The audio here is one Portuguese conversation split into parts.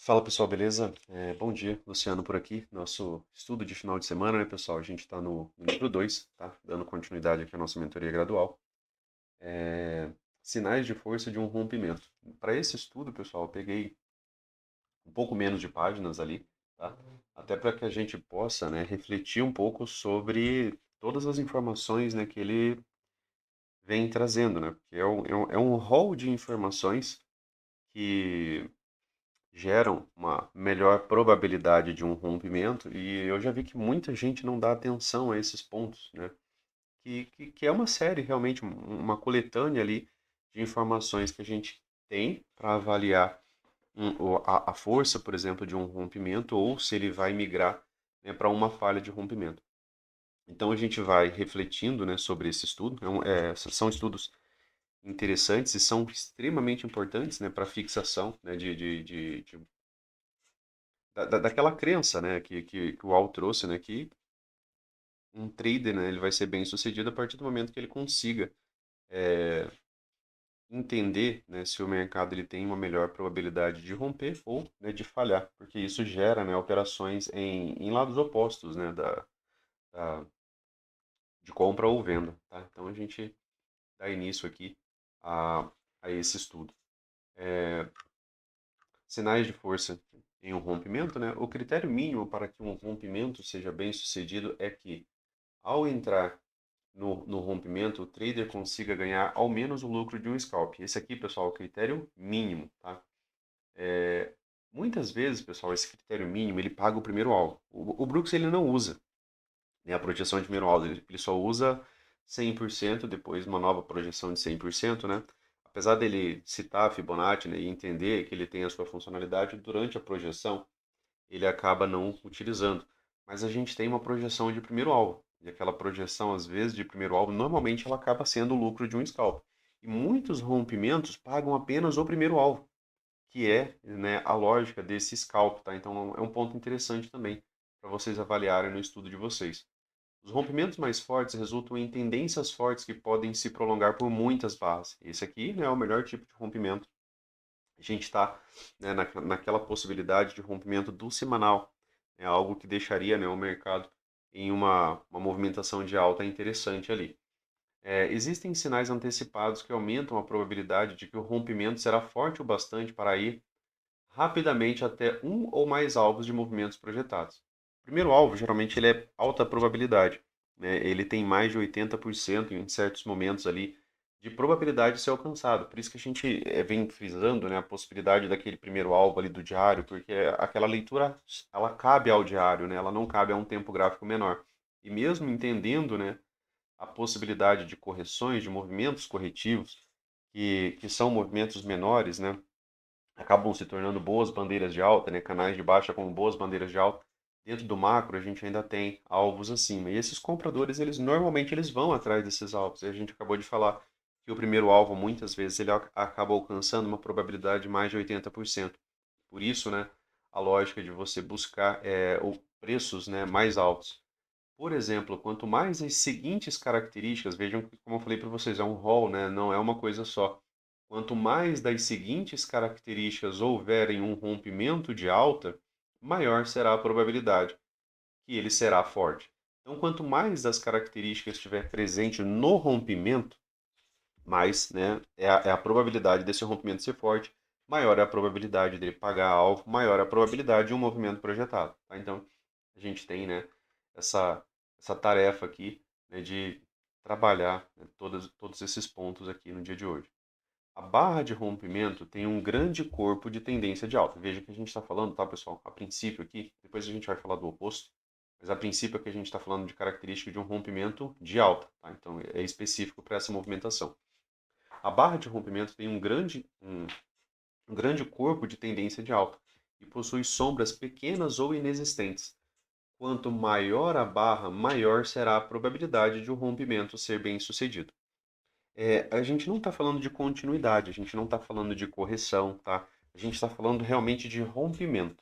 Fala pessoal, beleza? Bom dia, Luciano por aqui. Nosso estudo de final de semana, né, pessoal? A gente está no livro 2, tá? Dando continuidade aqui à nossa mentoria gradual. É, Sinais de força de um rompimento. Para esse estudo, pessoal, eu peguei um pouco menos de páginas ali, tá? Até para que a gente possa, né, refletir um pouco sobre todas as informações, né, que ele vem trazendo, né? Porque é um rol de informações que geram uma melhor probabilidade de um rompimento, e eu já vi que muita gente não dá atenção a esses pontos, né? Que é uma série, realmente, uma coletânea ali de informações que a gente tem para avaliar a força, por exemplo, de um rompimento ou se ele vai migrar, né, para uma falha de rompimento. Então a gente vai refletindo, né, sobre esse estudo. São estudos interessantes e são extremamente importantes, né, para a fixação, né, daquela crença, né, que o Al trouxe, né, que um trader, né, ele vai ser bem sucedido a partir do momento que ele consiga entender, né, se o mercado ele tem uma melhor probabilidade de romper ou, né, de falhar, porque isso gera, né, operações em lados opostos, né, da- de compra ou venda, tá? Então a gente dá início aqui a esse estudo. Sinais de força em um rompimento, né? O critério mínimo para que um rompimento seja bem sucedido é que, ao entrar no rompimento, o trader consiga ganhar ao menos o lucro de um scalp. Esse aqui, pessoal, é o critério mínimo, tá? Muitas vezes, pessoal, esse critério mínimo ele paga o primeiro alvo. O Brooks ele não usa, né, a projeção de primeiro alvo, ele só usa 100%, depois uma nova projeção de 100%, né? Apesar dele citar a Fibonacci, né, e entender que ele tem a sua funcionalidade, durante a projeção ele acaba não utilizando. Mas a gente tem uma projeção de primeiro alvo. E aquela projeção, às vezes, de primeiro alvo, normalmente ela acaba sendo o lucro de um scalp. E muitos rompimentos pagam apenas o primeiro alvo, que é, né, a lógica desse scalp, tá? Então é um ponto interessante também para vocês avaliarem no estudo de vocês. Os rompimentos mais fortes resultam em tendências fortes que podem se prolongar por muitas barras. Esse aqui, né, é o melhor tipo de rompimento. A gente está, né, naquela possibilidade de rompimento do semanal, é algo que deixaria, né, o mercado em uma movimentação de alta interessante ali. Existem sinais antecipados que aumentam a probabilidade de que o rompimento será forte o bastante para ir rapidamente até um ou mais alvos de movimentos projetados. O primeiro alvo, geralmente, ele é alta probabilidade, né? Ele tem mais de 80% em certos momentos ali de probabilidade de ser alcançado. Por isso que a gente vem frisando, né, a possibilidade daquele primeiro alvo ali do diário, porque aquela leitura ela cabe ao diário, né? Ela não cabe a um tempo gráfico menor. E mesmo entendendo, né, a possibilidade de correções, de movimentos corretivos, que são movimentos menores, né? Acabam se tornando boas bandeiras de alta, né? Canais de baixa como boas bandeiras de alta. Dentro do macro, a gente ainda tem alvos acima. E esses compradores, eles normalmente eles vão atrás desses alvos. E a gente acabou de falar que o primeiro alvo, muitas vezes, ele acaba alcançando uma probabilidade de mais de 80%. Por isso, né, a lógica de você buscar preços, né, mais altos. Por exemplo, quanto mais as seguintes características, vejam que, como eu falei para vocês, é um rol, né? Não é uma coisa só. Quanto mais das seguintes características houverem um rompimento de alta, maior será a probabilidade que ele será forte. Então, quanto mais das características estiver presente no rompimento, mais, né, é a probabilidade desse rompimento ser forte, maior é a probabilidade dele pagar alvo, maior é a probabilidade de um movimento projetado. Tá? Então, a gente tem, né, essa, essa tarefa aqui, né, de trabalhar, né, todos esses pontos aqui no dia de hoje. A barra de rompimento tem um grande corpo de tendência de alta. Veja que a gente está falando, tá, pessoal? A princípio aqui, depois a gente vai falar do oposto, mas a princípio aqui a gente está falando de característica de um rompimento de alta, tá? Então é específico para essa movimentação. A barra de rompimento tem um grande corpo de tendência de alta e possui sombras pequenas ou inexistentes. Quanto maior a barra, maior será a probabilidade de o rompimento ser bem sucedido. A gente não está falando de continuidade, a gente não está falando de correção, tá? A gente está falando realmente de rompimento.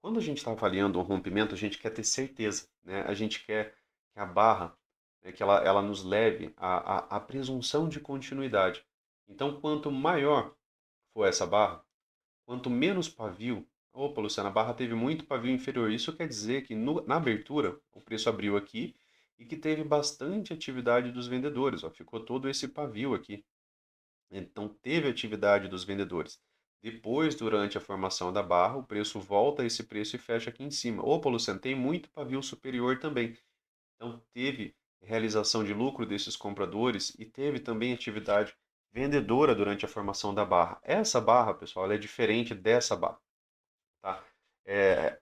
Quando a gente está avaliando um rompimento, a gente quer ter certeza, né? A gente quer que a barra, né, que ela nos leve à presunção de continuidade. Então, quanto maior for essa barra, Quanto menos pavio, opa, Luciana, a barra teve muito pavio inferior. Isso quer dizer que na abertura o preço abriu aqui e que teve bastante atividade dos vendedores, ó, ficou todo esse pavio aqui. Então teve atividade dos vendedores. Depois, durante a formação da barra, o preço volta a esse preço e fecha aqui em cima. Opa, Luciano, tem muito pavio superior também. Então teve realização de lucro desses compradores e teve também atividade vendedora durante a formação da barra. Essa barra, pessoal, ela é diferente dessa barra, tá? É,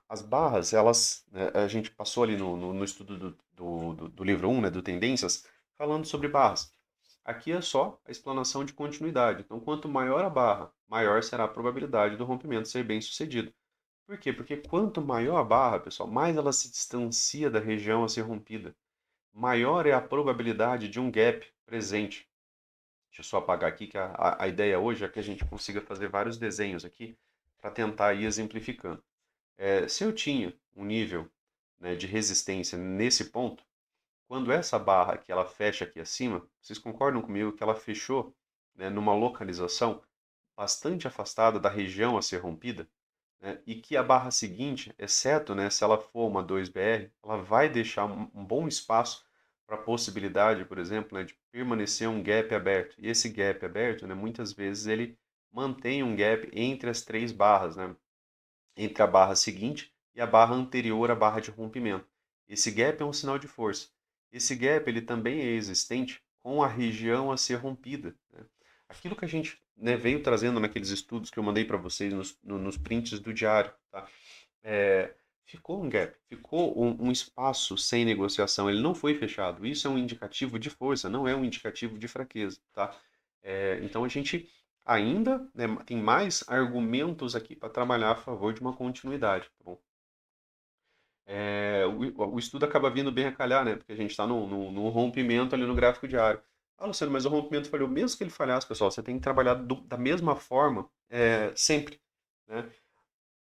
as barras, elas, né, a gente passou ali no estudo do livro 1, né, do Tendências, falando sobre barras. Aqui é só a explanação de continuidade. Então, quanto maior a barra, maior será a probabilidade do rompimento ser bem sucedido. Por quê? Porque quanto maior a barra, pessoal, mais ela se distancia da região a ser rompida. Maior é a probabilidade de um gap presente. Deixa eu só apagar aqui que a ideia hoje é que a gente consiga fazer vários desenhos aqui para tentar ir exemplificando. Se eu tinha um nível, né, de resistência nesse ponto, quando essa barra aqui ela fecha aqui acima, vocês concordam comigo que ela fechou, né, numa localização bastante afastada da região a ser rompida, né, e que a barra seguinte, exceto, né, se ela for uma 2BR, ela vai deixar um bom espaço para a possibilidade, por exemplo, né, de permanecer um gap aberto. E esse gap aberto, né, muitas vezes ele mantém um gap entre as três barras, né, entre a barra seguinte e a barra anterior à barra de rompimento. Esse gap é um sinal de força. Esse gap ele também é existente com a região a ser rompida, né? Aquilo que a gente, né, veio trazendo naqueles estudos que eu mandei para vocês nos prints do diário, tá? Ficou um gap, ficou um espaço sem negociação, ele não foi fechado. Isso é um indicativo de força, não é um indicativo de fraqueza, tá? Então a gente ainda, né, tem mais argumentos aqui para trabalhar a favor de uma continuidade, tá bom? O estudo acaba vindo bem a calhar, né? Porque a gente está num rompimento ali no gráfico diário. Ah, Luciano, mas o rompimento falhou. Mesmo que ele falhasse, pessoal, você tem que trabalhar da mesma forma, sempre, né?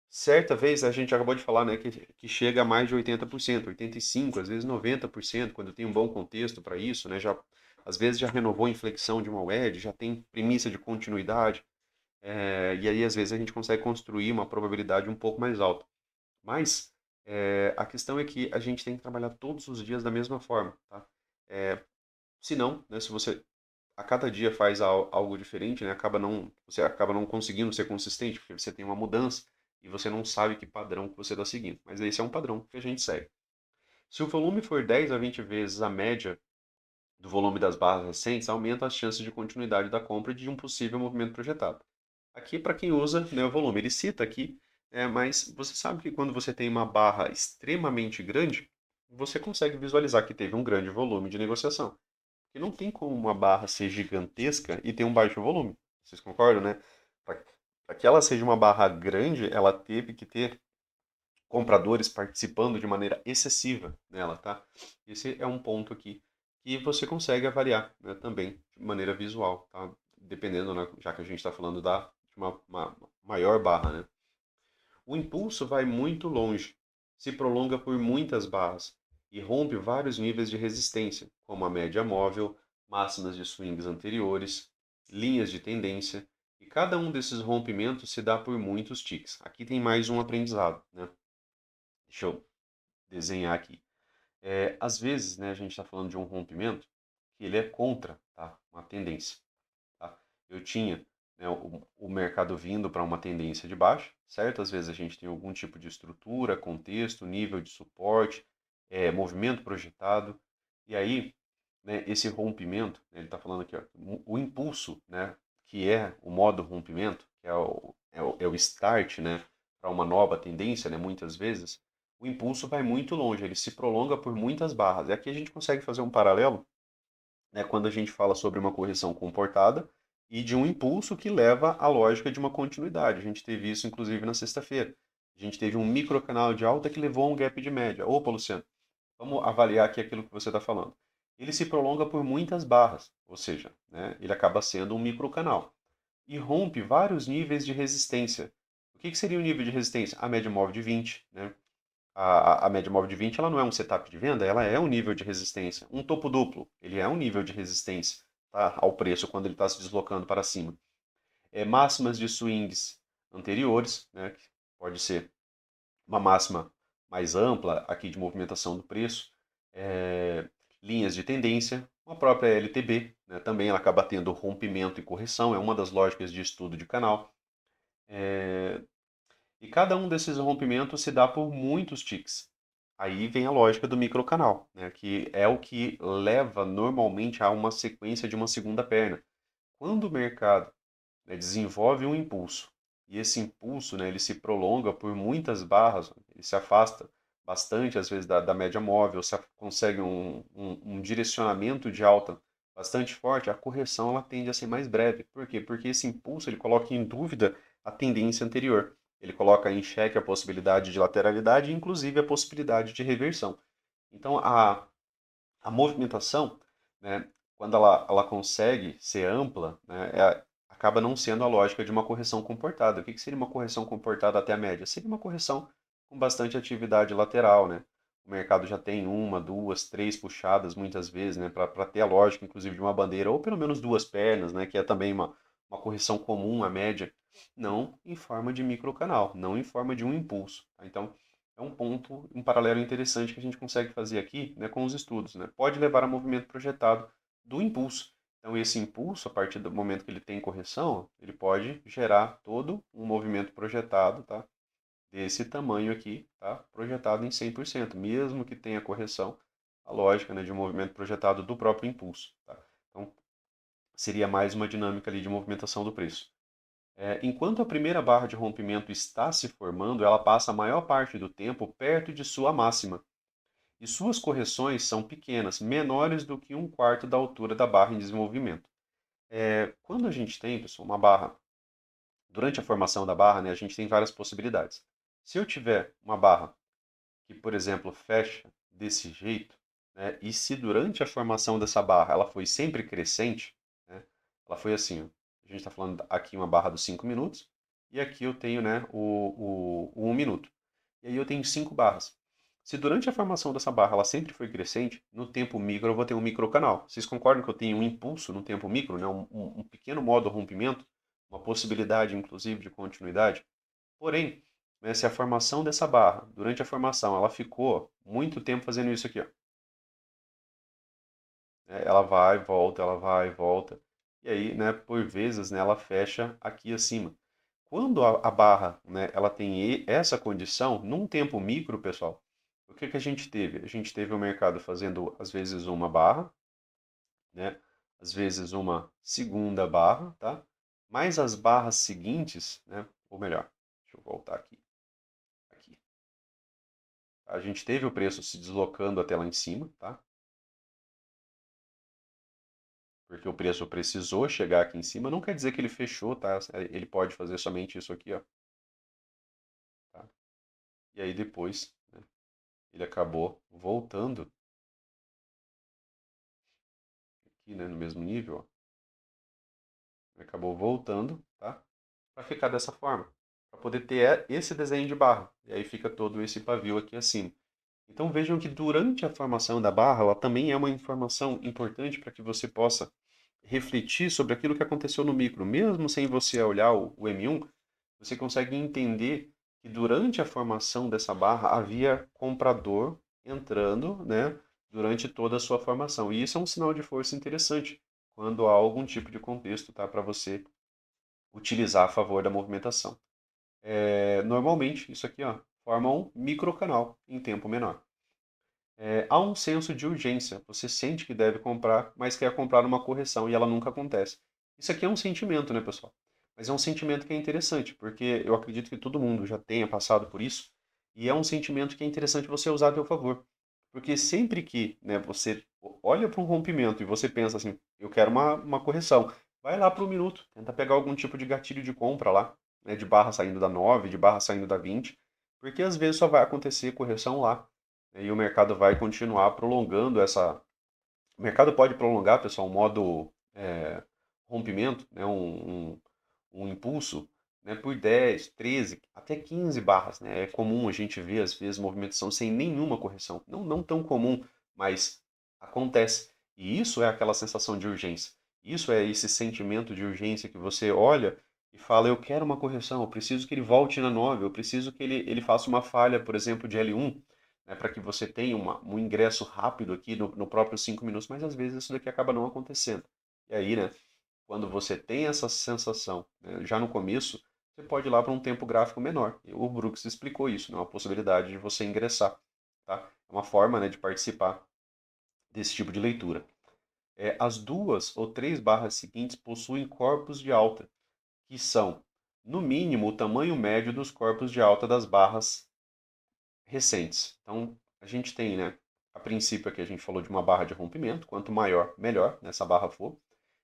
Certa vez a gente acabou de falar, né, que chega a mais de 80%, 85%, às vezes 90%, quando tem um bom contexto para isso, né, já, às vezes já renovou a inflexão de uma wedge, já tem premissa de continuidade, e aí às vezes a gente consegue construir uma probabilidade um pouco mais alta. Mas a questão é que a gente tem que trabalhar todos os dias da mesma forma, tá? Se não, né, se você a cada dia faz algo diferente, né, você acaba não conseguindo ser consistente, porque você tem uma mudança e você não sabe que padrão que você está seguindo. Mas esse é um padrão que a gente segue. Se o volume for 10 a 20 vezes a média do volume das barras recentes, aumenta as chances de continuidade da compra e de um possível movimento projetado. Aqui, para quem usa, né, o volume, ele cita aqui, mas você sabe que quando você tem uma barra extremamente grande, você consegue visualizar que teve um grande volume de negociação. Porque não tem como uma barra ser gigantesca e ter um baixo volume. Vocês concordam, né? Para que ela seja uma barra grande, ela teve que ter compradores participando de maneira excessiva nela, tá? Esse é um ponto aqui que você consegue avaliar, né, também de maneira visual, tá? Dependendo, né, já que a gente está falando de uma maior barra, né? O impulso vai muito longe, se prolonga por muitas barras e rompe vários níveis de resistência, como a média móvel, máximas de swings anteriores, linhas de tendência, e cada um desses rompimentos se dá por muitos ticks. Aqui tem mais um aprendizado, né? Deixa eu desenhar aqui. Às vezes, né, a gente está falando de um rompimento que ele é contra, tá, uma tendência. Tá? Eu tinha, né, o mercado vindo para uma tendência de baixa, certo? Às vezes a gente tem algum tipo de estrutura, contexto, nível de suporte, movimento projetado, e aí, né, esse rompimento, né, ele está falando aqui, ó, o impulso, né, que é o modo rompimento, que é o start, né, para uma nova tendência, né, muitas vezes, o impulso vai muito longe, ele se prolonga por muitas barras. E aqui a gente consegue fazer um paralelo, né, quando a gente fala sobre uma correção comportada e de um impulso que leva à lógica de uma continuidade. A gente teve isso, inclusive, na sexta-feira. A gente teve um microcanal de alta que levou a um gap de média. Opa, Luciano, vamos avaliar aqui aquilo que você está falando. Ele se prolonga por muitas barras, ou seja, né, ele acaba sendo um microcanal. E rompe vários níveis de resistência. O que seria o nível de resistência? A média móvel de 20, né? A média móvel de 20 ela não é um setup de venda, ela é um nível de resistência. Um topo duplo, ele é um nível de resistência, tá, ao preço quando ele está se deslocando para cima. Máximas de swings. anteriores, né, que pode ser uma máxima mais ampla aqui de movimentação do preço, é, linhas de tendência, uma própria LTB, né, também ela acaba tendo rompimento e correção, é uma das lógicas de estudo de canal. É, e cada um desses rompimentos se dá por muitos ticks. Aí vem a lógica do microcanal, né, que é o que leva normalmente a uma sequência de uma segunda perna. Quando o mercado, né, desenvolve um impulso e esse impulso, né, ele se prolonga por muitas barras, ele se afasta bastante às vezes da média móvel, se consegue um direcionamento de alta bastante forte, a correção ela tende a ser mais breve. Por quê? Porque esse impulso ele coloca em dúvida a tendência anterior. Ele coloca em xeque a possibilidade de lateralidade e inclusive a possibilidade de reversão. Então a movimentação, né, quando ela consegue ser ampla, né, acaba não sendo a lógica de uma correção comportada. O que seria uma correção comportada até a média? Seria uma correção com bastante atividade lateral, né? O mercado já tem uma, duas, três puxadas muitas vezes, né, para ter a lógica, inclusive, de uma bandeira, ou pelo menos duas pernas, né, que é também uma correção comum à média, não em forma de microcanal, não em forma de um impulso. Tá? Então, é um ponto, um paralelo interessante que a gente consegue fazer aqui, né, com os estudos, né? Pode levar a movimento projetado do impulso. Então, esse impulso, a partir do momento que ele tem correção, ele pode gerar todo um movimento projetado, tá? Desse tamanho aqui, tá? Projetado em 100%, mesmo que tenha correção, a lógica, né, de um movimento projetado do próprio impulso, tá? Então, seria mais uma dinâmica ali de movimentação do preço. Enquanto a primeira barra de rompimento está se formando, ela passa a maior parte do tempo perto de sua máxima, e suas correções são pequenas, menores do que um quarto da altura da barra em desenvolvimento. Quando a gente tem, pessoal, uma barra, durante a formação da barra, né, a gente tem várias possibilidades. Se eu tiver uma barra que, por exemplo, fecha desse jeito, né, e se durante a formação dessa barra ela foi sempre crescente, né, ela foi assim, ó, a gente está falando aqui uma barra dos 5 minutos, e aqui eu tenho, né, o 1 minuto. E aí eu tenho 5 barras. Se durante a formação dessa barra ela sempre foi crescente, no tempo micro eu vou ter um microcanal. Vocês concordam que eu tenho um impulso no tempo micro, né, um pequeno modo rompimento, uma possibilidade inclusive de continuidade? Porém, né, se a formação dessa barra, durante a formação, ela ficou muito tempo fazendo isso aqui, ó. Ela vai, volta, ela vai, volta. E aí, né, por vezes, né, ela fecha aqui acima. Quando a barra, né, ela tem essa condição, num tempo micro, pessoal, o que que a gente teve? A gente teve o mercado fazendo, às vezes, uma barra, né, às vezes uma segunda barra, tá? Mas as barras seguintes, né, ou melhor, deixa eu voltar aqui. Aqui. A gente teve o preço se deslocando até lá em cima, tá? Porque o preço precisou chegar aqui em cima. Não quer dizer que ele fechou, tá? Ele pode fazer somente isso aqui, ó. Tá? E aí depois, né, ele acabou voltando aqui, né, no mesmo nível, ó. Ele acabou voltando, tá? Para ficar dessa forma, para poder ter esse desenho de barra. E aí fica todo esse pavio aqui acima. Então vejam que durante a formação da barra, ela também é uma informação importante para que você possa refletir sobre aquilo que aconteceu no micro. Mesmo sem você olhar o M1, você consegue entender que durante a formação dessa barra havia comprador entrando, né, durante toda a sua formação. E isso é um sinal de força interessante quando há algum tipo de contexto, tá, para você utilizar a favor da movimentação. Normalmente, isso aqui ó, forma um microcanal em tempo menor. Há um senso de urgência. Você sente que deve comprar, mas quer comprar numa correção e ela nunca acontece. Isso aqui é um sentimento, né, pessoal? Mas é um sentimento que é interessante, porque eu acredito que todo mundo já tenha passado por isso, e é um sentimento que é interessante você usar a seu favor. Porque sempre que, né, você olha para um rompimento e você pensa assim, eu quero uma correção, vai lá para o minuto, tenta pegar algum tipo de gatilho de compra lá, né, de barra saindo da 9, de barra saindo da 20, porque às vezes só vai acontecer correção lá. E o mercado vai continuar prolongando essa. O mercado pode prolongar, pessoal, um modo rompimento, né, um impulso, né, por 10, 13, até 15 barras. Né? É comum a gente ver, às vezes, movimentação sem nenhuma correção. Não tão comum, mas acontece. E isso é aquela sensação de urgência. Isso é esse sentimento de urgência que você olha e e fala, eu quero uma correção, eu preciso que ele volte na 9, eu preciso que ele faça uma falha, por exemplo, de L1, né, para que você tenha um ingresso rápido aqui no próprio 5 minutos, mas às vezes isso daqui acaba não acontecendo. E aí, né, quando você tem essa sensação, né, já no começo, você pode ir lá para um tempo gráfico menor. E o Brooks explicou isso, né, uma possibilidade de você ingressar. Tá? É uma forma, né, de participar desse tipo de leitura. As duas ou três barras seguintes possuem corpos de alta, que são, no mínimo, o tamanho médio dos corpos de alta das barras recentes. Então, a gente tem, né, a princípio aqui a gente falou de uma barra de rompimento, quanto maior, melhor, nessa barra for.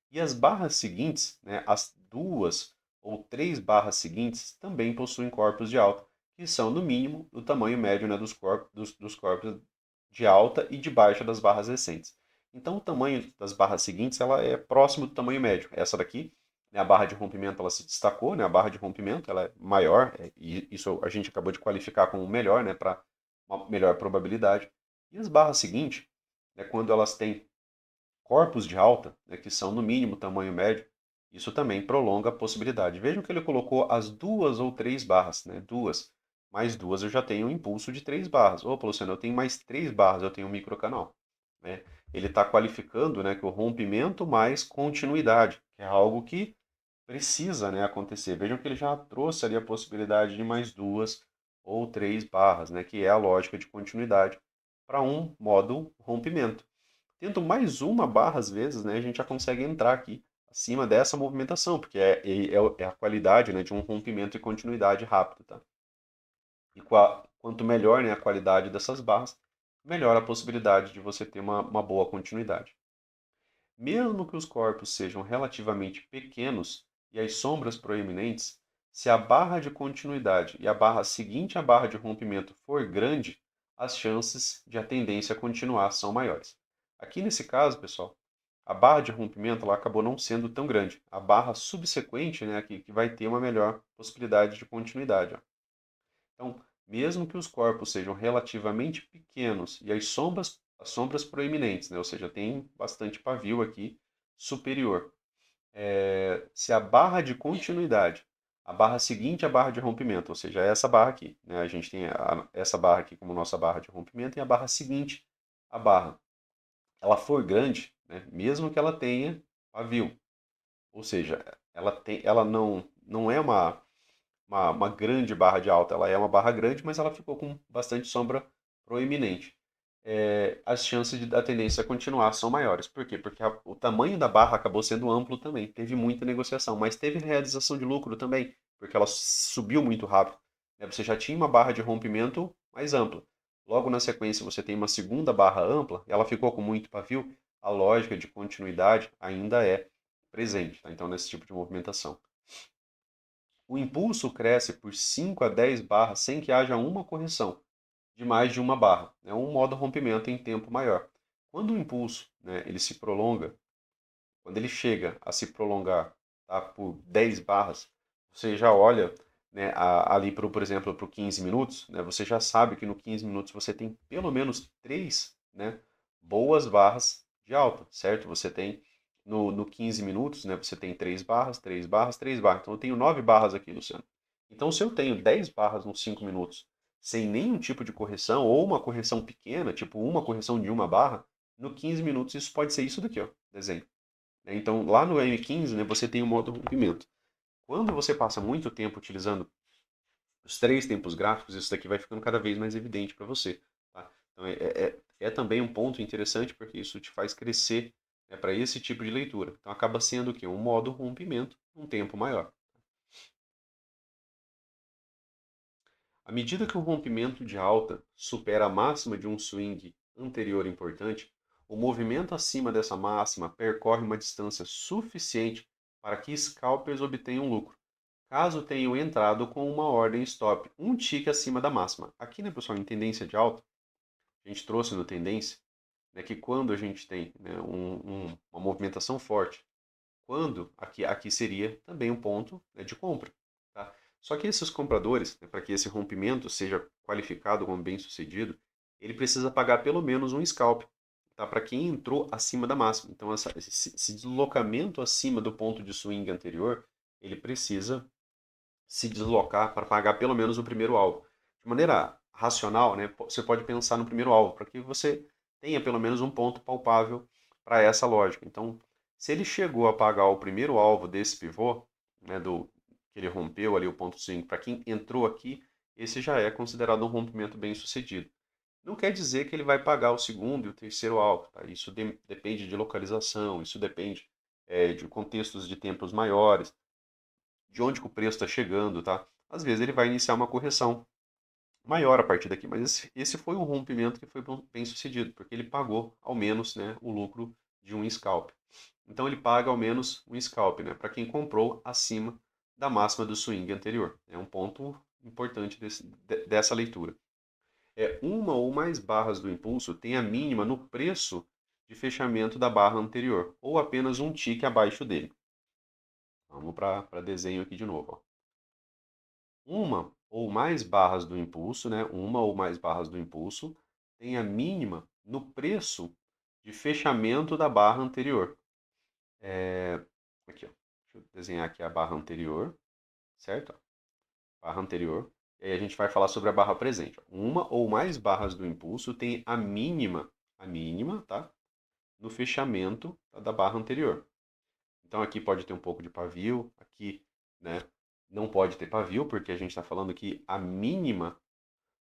E as barras seguintes, né, as duas ou três barras seguintes, também possuem corpos de alta, que são, no mínimo, do tamanho médio, né, dos corpos de alta e de baixa das barras recentes. Então, o tamanho das barras seguintes ela é próximo do tamanho médio. Essa daqui, né, a barra de rompimento, ela se destacou, né, a barra de rompimento ela é maior, e isso a gente acabou de qualificar como melhor, né, para uma melhor probabilidade. E as barras seguintes, né, quando elas têm corpos de alta, né, que são no mínimo tamanho médio, isso também prolonga a possibilidade. Vejam que ele colocou as duas ou três barras, né? Duas. Mais duas eu já tenho um impulso de três barras. Opa, Luciano, eu tenho mais três barras, eu tenho um microcanal. Né? Ele está qualificando, né, que o rompimento mais continuidade, que é algo que precisa, né, acontecer. Vejam que ele já trouxe ali a possibilidade de mais duas ou três barras, né, que é a lógica de continuidade para um modo rompimento. Tendo mais uma barra, às vezes, né, a gente já consegue entrar aqui acima dessa movimentação, porque é a qualidade, né, de um rompimento e continuidade rápido. Tá? E quanto melhor, né, a qualidade dessas barras, melhor a possibilidade de você ter uma boa continuidade. Mesmo que os corpos sejam relativamente pequenos e as sombras proeminentes, se a barra de continuidade e a barra seguinte à barra de rompimento for grande, as chances de a tendência a continuar são maiores. Aqui nesse caso, pessoal, a barra de rompimento ela acabou não sendo tão grande. A barra subsequente, né, aqui, que vai ter uma melhor possibilidade de continuidade. Ó. Então, mesmo que os corpos sejam relativamente pequenos e as sombras proeminentes, né, ou seja, tem bastante pavio aqui superior, se a barra de continuidade, a barra seguinte à barra de rompimento, ou seja, essa barra aqui, né, a gente tem essa barra aqui como nossa barra de rompimento e a barra seguinte à barra, ela for grande, né, mesmo que ela tenha pavio, ou seja, ela não é uma grande barra de alta. Ela é uma barra grande, mas ela ficou com bastante sombra proeminente. As chances da tendência a continuar são maiores. Por quê? Porque o tamanho da barra acabou sendo amplo também. Teve muita negociação, mas teve realização de lucro também, porque ela subiu muito rápido. Né? Você já tinha uma barra de rompimento mais ampla. Logo na sequência, você tem uma segunda barra ampla, e ela ficou com muito pavio. A lógica de continuidade ainda é presente, tá? Então, nesse tipo de movimentação. O impulso cresce por 5 a 10 barras sem que haja uma correção de mais de uma barra. É um modo rompimento em tempo maior. Quando o impulso, né, ele se prolonga, quando ele chega a se prolongar, tá, por 10 barras, você já olha, né, ali, por exemplo, para o 15 minutos, né, você já sabe que no 15 minutos você tem pelo menos 3, né, boas barras de alta, certo? Você tem no 15 minutos, né, você tem 3 barras, 3 barras, 3 barras. Então eu tenho 9 barras aqui, Luciano. Então se eu tenho 10 barras nos 5 minutos sem nenhum tipo de correção, ou uma correção pequena, tipo uma correção de uma barra, no 15 minutos isso pode ser isso daqui, ó, desenho. Então, lá no M15, né, você tem o modo rompimento. Quando você passa muito tempo utilizando os três tempos gráficos, isso daqui vai ficando cada vez mais evidente para você. Tá? Então, é também um ponto interessante, porque isso te faz crescer, né, para esse tipo de leitura. Então, acaba sendo o quê? Um modo rompimento, um tempo maior. À medida que o rompimento de alta supera a máxima de um swing anterior importante, o movimento acima dessa máxima percorre uma distância suficiente para que scalpers obtenham lucro, caso tenham entrado com uma ordem stop um tique acima da máxima. Aqui, né, pessoal, em tendência de alta, a gente trouxe no tendência, né, que quando a gente tem, né, uma movimentação forte, quando aqui seria também um ponto, né, de compra. Tá? Só que esses compradores, né, para que esse rompimento seja qualificado como bem sucedido, ele precisa pagar pelo menos um scalp, tá? Para quem entrou acima da máxima. Então esse deslocamento acima do ponto de swing anterior, ele precisa se deslocar para pagar pelo menos o primeiro alvo. De maneira racional, né, você pode pensar no primeiro alvo, para que você tenha pelo menos um ponto palpável para essa lógica. Então, se ele chegou a pagar o primeiro alvo desse pivô, né, que ele rompeu ali o ponto 5, para quem entrou aqui, esse já é considerado um rompimento bem sucedido. Não quer dizer que ele vai pagar o segundo e o terceiro alvo, tá? Isso depende de localização, isso depende de contextos de tempos maiores, de onde que o preço está chegando, tá? Às vezes ele vai iniciar uma correção maior a partir daqui, mas esse foi um rompimento que foi bem sucedido, porque ele pagou ao menos, né, o lucro de um scalp. Então ele paga ao menos um scalp, né, para quem comprou acima da máxima do swing anterior. É um ponto importante dessa leitura. Uma ou mais barras do impulso tem a mínima no preço de fechamento da barra anterior, ou apenas um tique abaixo dele. Vamos para desenho aqui de novo. Ó. Uma ou mais barras do impulso, né? Uma ou mais barras do impulso tem a mínima no preço de fechamento da barra anterior. Aqui, ó. Deixa eu desenhar aqui a barra anterior, certo? Barra anterior. E aí a gente vai falar sobre a barra presente. Ó. Uma ou mais barras do impulso tem a mínima, tá? No fechamento da barra anterior. Então aqui pode ter um pouco de pavio, aqui, né? Não pode ter pavio, porque a gente está falando que a mínima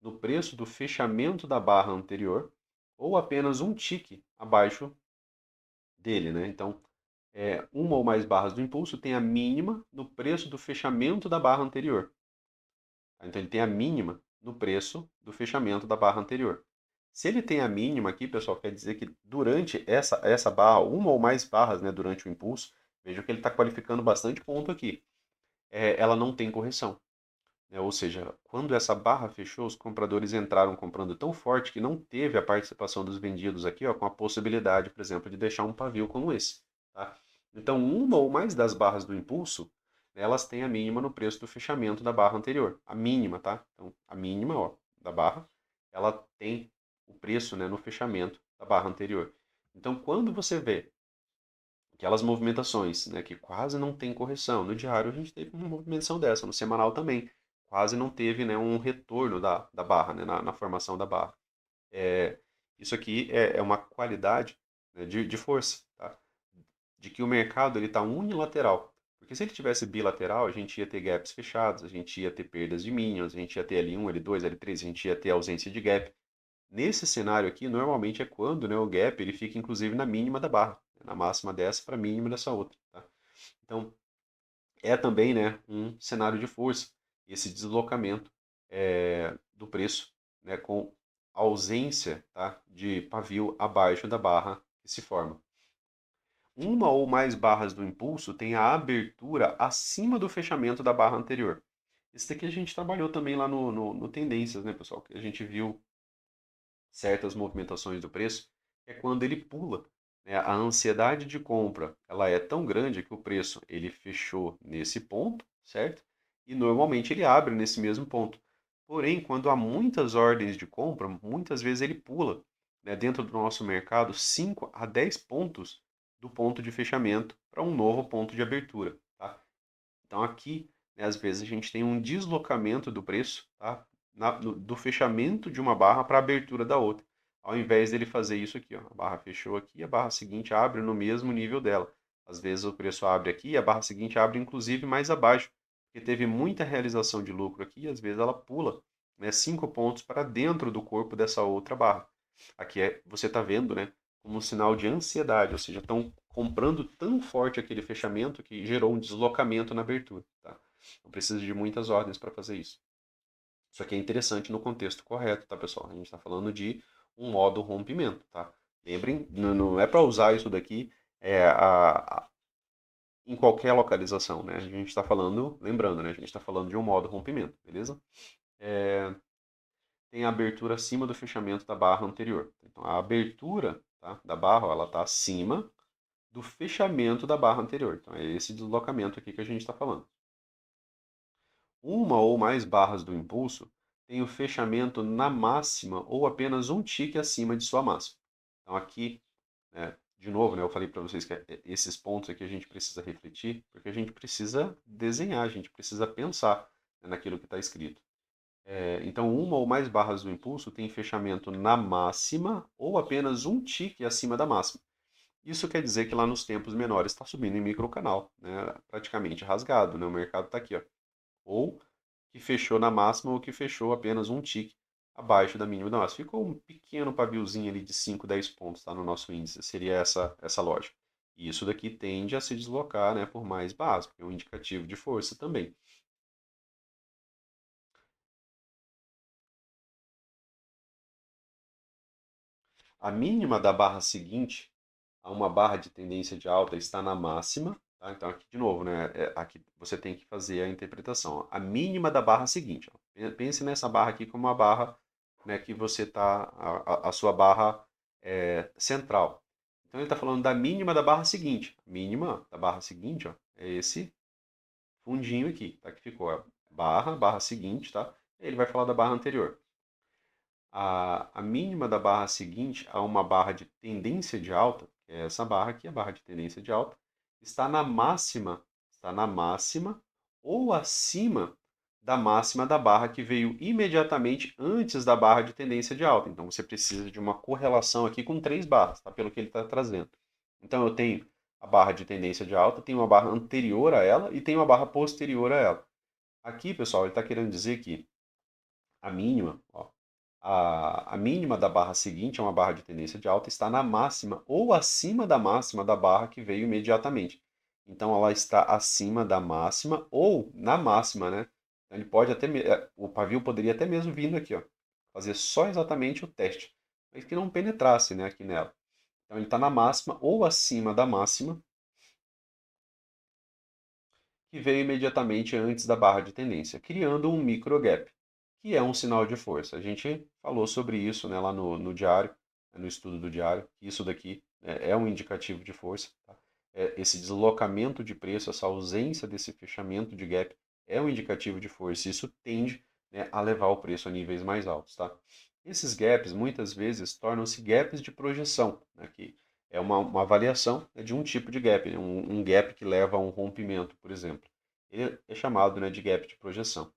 no preço do fechamento da barra anterior, ou apenas um tique abaixo dele, né? Então, uma ou mais barras do impulso tem a mínima no preço do fechamento da barra anterior. Tá? Então, ele tem a mínima no preço do fechamento da barra anterior. Se ele tem a mínima aqui, pessoal, quer dizer que durante essa barra, uma ou mais barras, né, durante o impulso, vejam que ele está qualificando bastante ponto aqui. Ela não tem correção. Né? Ou seja, quando essa barra fechou, os compradores entraram comprando tão forte que não teve a participação dos vendidos aqui, ó, com a possibilidade, por exemplo, de deixar um pavio como esse. Tá? Então, uma ou mais das barras do impulso, elas têm a mínima no preço do fechamento da barra anterior. A mínima, tá? Então, a mínima, ó, da barra, ela tem o preço, né, no fechamento da barra anterior. Então, quando você vê aquelas movimentações, né, que quase não tem correção. No diário a gente teve uma movimentação dessa, no semanal também. Quase não teve, né, um retorno da barra, né, na formação da barra. É, isso aqui é uma qualidade, né, de força, tá? De que o mercado está unilateral. Porque se ele tivesse bilateral, a gente ia ter gaps fechados, a gente ia ter perdas de minions, a gente ia ter L1, L2, L3, a gente ia ter ausência de gap. Nesse cenário aqui, normalmente é quando, né, o gap ele fica inclusive na mínima da barra, na máxima dessa para a mínima dessa outra. Tá? Então, é também, né, um cenário de força, esse deslocamento do preço, né, com ausência, tá, de pavio abaixo da barra que se forma. Uma ou mais barras do impulso tem a abertura acima do fechamento da barra anterior. Isso daqui a gente trabalhou também lá no Tendências, né, pessoal? Que a gente viu certas movimentações do preço, é quando ele pula. Né? A ansiedade de compra ela é tão grande que o preço ele fechou nesse ponto, certo? E normalmente ele abre nesse mesmo ponto. Porém, quando há muitas ordens de compra, muitas vezes ele pula, né, dentro do nosso mercado 5 a 10 pontos do ponto de fechamento para um novo ponto de abertura. Tá? Então aqui, né, às vezes a gente tem um deslocamento do preço, tá? Do fechamento de uma barra para a abertura da outra. Ao invés dele fazer isso aqui, ó, a barra fechou aqui, a barra seguinte abre no mesmo nível dela. Às vezes o preço abre aqui e a barra seguinte abre inclusive mais abaixo, porque teve muita realização de lucro aqui e às vezes ela pula, né, 5 pontos para dentro do corpo dessa outra barra. Aqui você está vendo, né, como um sinal de ansiedade, ou seja, estão comprando tão forte aquele fechamento que gerou um deslocamento na abertura. Tá? Não precisa de muitas ordens para fazer isso. Isso aqui é interessante no contexto correto, tá, pessoal? A gente está falando de um modo rompimento, tá? Lembrem, não é para usar isso daqui em qualquer localização, né? A gente está falando, lembrando, né? A gente está falando de um modo rompimento, beleza? Tem a abertura acima do fechamento da barra anterior. Então, a abertura, tá, da barra, ela está acima do fechamento da barra anterior. Então, é esse deslocamento aqui que a gente está falando. Uma ou mais barras do impulso tem o fechamento na máxima ou apenas um tique acima de sua máxima. Então, aqui, né, de novo, né, eu falei para vocês que esses pontos aqui a gente precisa refletir, porque a gente precisa desenhar, a gente precisa pensar. naquilo que está escrito. Então, uma ou mais barras do impulso tem fechamento na máxima ou apenas um tique acima da máxima. Isso quer dizer que lá nos tempos menores está subindo em microcanal, né, praticamente rasgado, né, o mercado está aqui, ó, ou que fechou na máxima ou que fechou apenas um tique abaixo da mínima da máxima. Ficou um pequeno paviozinho ali de 5, 10 pontos, tá, no nosso índice, seria essa lógica. E isso daqui tende a se deslocar, né, por mais barras, porque é um indicativo de força também. A mínima da barra seguinte a uma barra de tendência de alta está na máxima, tá? Então aqui de novo, né? Aqui você tem que fazer a interpretação. A mínima da barra seguinte. Ó. Pense nessa barra aqui como uma barra, né, que você está a sua barra central. Então ele está falando da mínima da barra seguinte. A mínima da barra seguinte, ó, é esse fundinho aqui, tá? Que ficou barra seguinte, tá? Ele vai falar da barra anterior. A mínima da barra seguinte a uma barra de tendência de alta, que é essa barra aqui, a barra de tendência de alta, está na máxima ou acima da máxima da barra que veio imediatamente antes da barra de tendência de alta. Então você precisa de uma correlação aqui com três barras, tá? Pelo que ele está trazendo. Então eu tenho a barra de tendência de alta, tenho uma barra anterior a ela e tenho uma barra posterior a ela. Aqui, pessoal, ele está querendo dizer que a mínima, ó, a mínima da barra seguinte, é uma barra de tendência de alta, está na máxima ou acima da máxima da barra que veio imediatamente. Então ela está acima da máxima ou na máxima, né? Então, ele pode até o pavio poderia até mesmo vindo aqui, ó, fazer só exatamente o teste, mas que não penetrasse, né, aqui nela. Então ele está na máxima ou acima da máxima que veio imediatamente antes da barra de tendência, criando um micro gap, que é um sinal de força. A gente falou sobre isso, né, lá no diário, no estudo do diário, que isso daqui é um indicativo de força. Tá? Esse deslocamento de preço, essa ausência desse fechamento de gap é um indicativo de força. Isso tende, né, a levar o preço a níveis mais altos. Tá? Esses gaps muitas vezes tornam-se gaps de projeção, né, que é uma avaliação, né, de um tipo de gap, né, um gap que leva a um rompimento, por exemplo. Ele é chamado, né, de gap de projeção.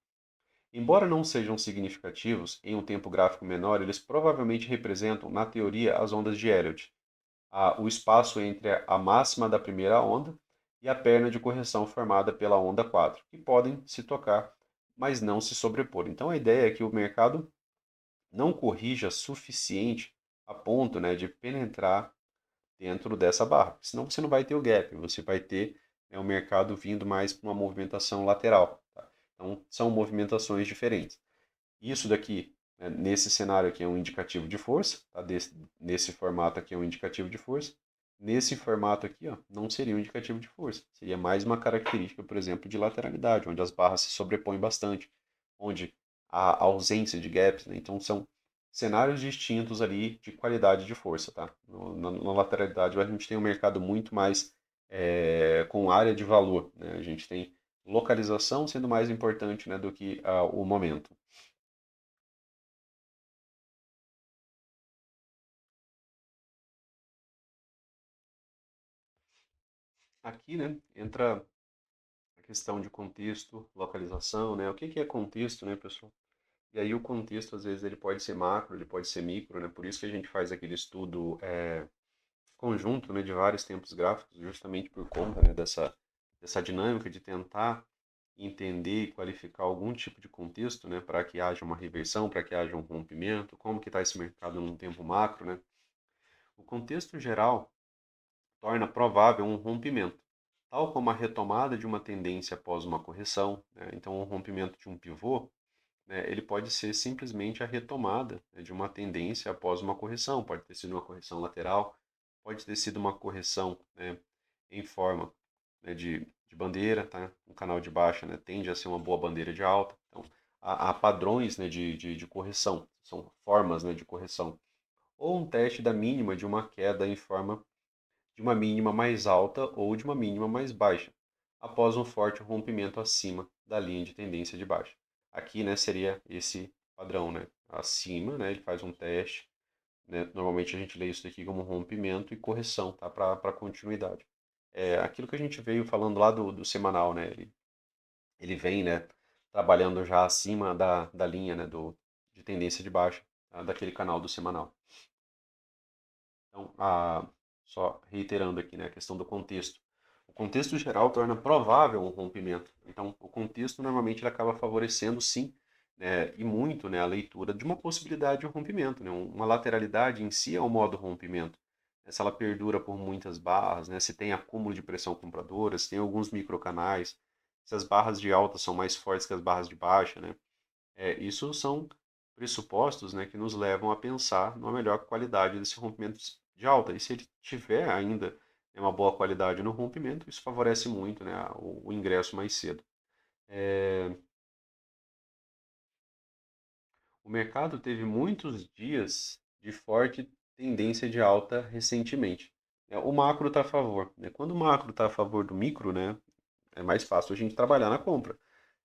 Embora não sejam significativos em um tempo gráfico menor, eles provavelmente representam, na teoria, as ondas de Elliott, o espaço entre a máxima da primeira onda e a perna de correção formada pela onda 4, que podem se tocar, mas não se sobrepor. Então a ideia é que o mercado não corrija suficiente a ponto, né, de penetrar dentro dessa barra, senão você não vai ter o gap, você vai ter, né, o mercado vindo mais para uma movimentação lateral. Tá? Então, são movimentações diferentes. Isso daqui, né, nesse cenário aqui, é um indicativo de força, tá? Nesse formato aqui é um indicativo de força. Nesse formato aqui, ó, não seria um indicativo de força. Seria mais uma característica, por exemplo, de lateralidade, onde as barras se sobrepõem bastante, onde há ausência de gaps, né? Então são cenários distintos ali de qualidade de força, tá? Na lateralidade a gente tem um mercado muito mais com área de valor, né? A gente tem localização sendo mais importante, né, do que o momento. Aqui, né, entra a questão de contexto, localização, né? O que que é contexto, né, pessoal? E aí o contexto, às vezes, ele pode ser macro, ele pode ser micro, né? Por isso que a gente faz aquele estudo conjunto, né, de vários tempos gráficos, justamente por conta, né, dessa dinâmica de tentar entender e qualificar algum tipo de contexto, né, para que haja uma reversão, para que haja um rompimento, como que está esse mercado num tempo macro, né? O contexto geral torna provável um rompimento, tal como a retomada de uma tendência após uma correção, né? Então, o rompimento de um pivô, né, ele pode ser simplesmente a retomada, né, de uma tendência após uma correção, pode ter sido uma correção lateral, pode ter sido uma correção, né, em forma, né, de bandeira, tá? Um canal de baixa, né, tende a ser uma boa bandeira de alta. Então, há padrões, né, de correção, são formas, né, de correção. Ou um teste da mínima de uma queda em forma de uma mínima mais alta ou de uma mínima mais baixa, após um forte rompimento acima da linha de tendência de baixa. Aqui, né, seria esse padrão, né? Acima, né, ele faz um teste, né? Normalmente a gente lê isso aqui como rompimento e correção, tá? Para continuidade. Aquilo que a gente veio falando lá do semanal, né? Ele vem, né, trabalhando já acima da linha, né, de tendência de baixa, tá, daquele canal do semanal. Então, só reiterando aqui, né, a questão do contexto. O contexto geral torna provável um rompimento. Então, o contexto normalmente ele acaba favorecendo, sim, né, e muito, né, a leitura de uma possibilidade de um rompimento. Né, uma lateralidade em si é um modo rompimento. Se ela perdura por muitas barras, né, se tem acúmulo de pressão compradora, se tem alguns microcanais, se as barras de alta são mais fortes que as barras de baixa, né, isso são pressupostos, né, que nos levam a pensar numa melhor qualidade desse rompimento de alta. E se ele tiver ainda, né, uma boa qualidade no rompimento, isso favorece muito, né, o ingresso mais cedo. É, o mercado teve muitos dias de forte tendência de alta recentemente. O macro está a favor, né? Quando o macro está a favor do micro, né, é mais fácil a gente trabalhar na compra.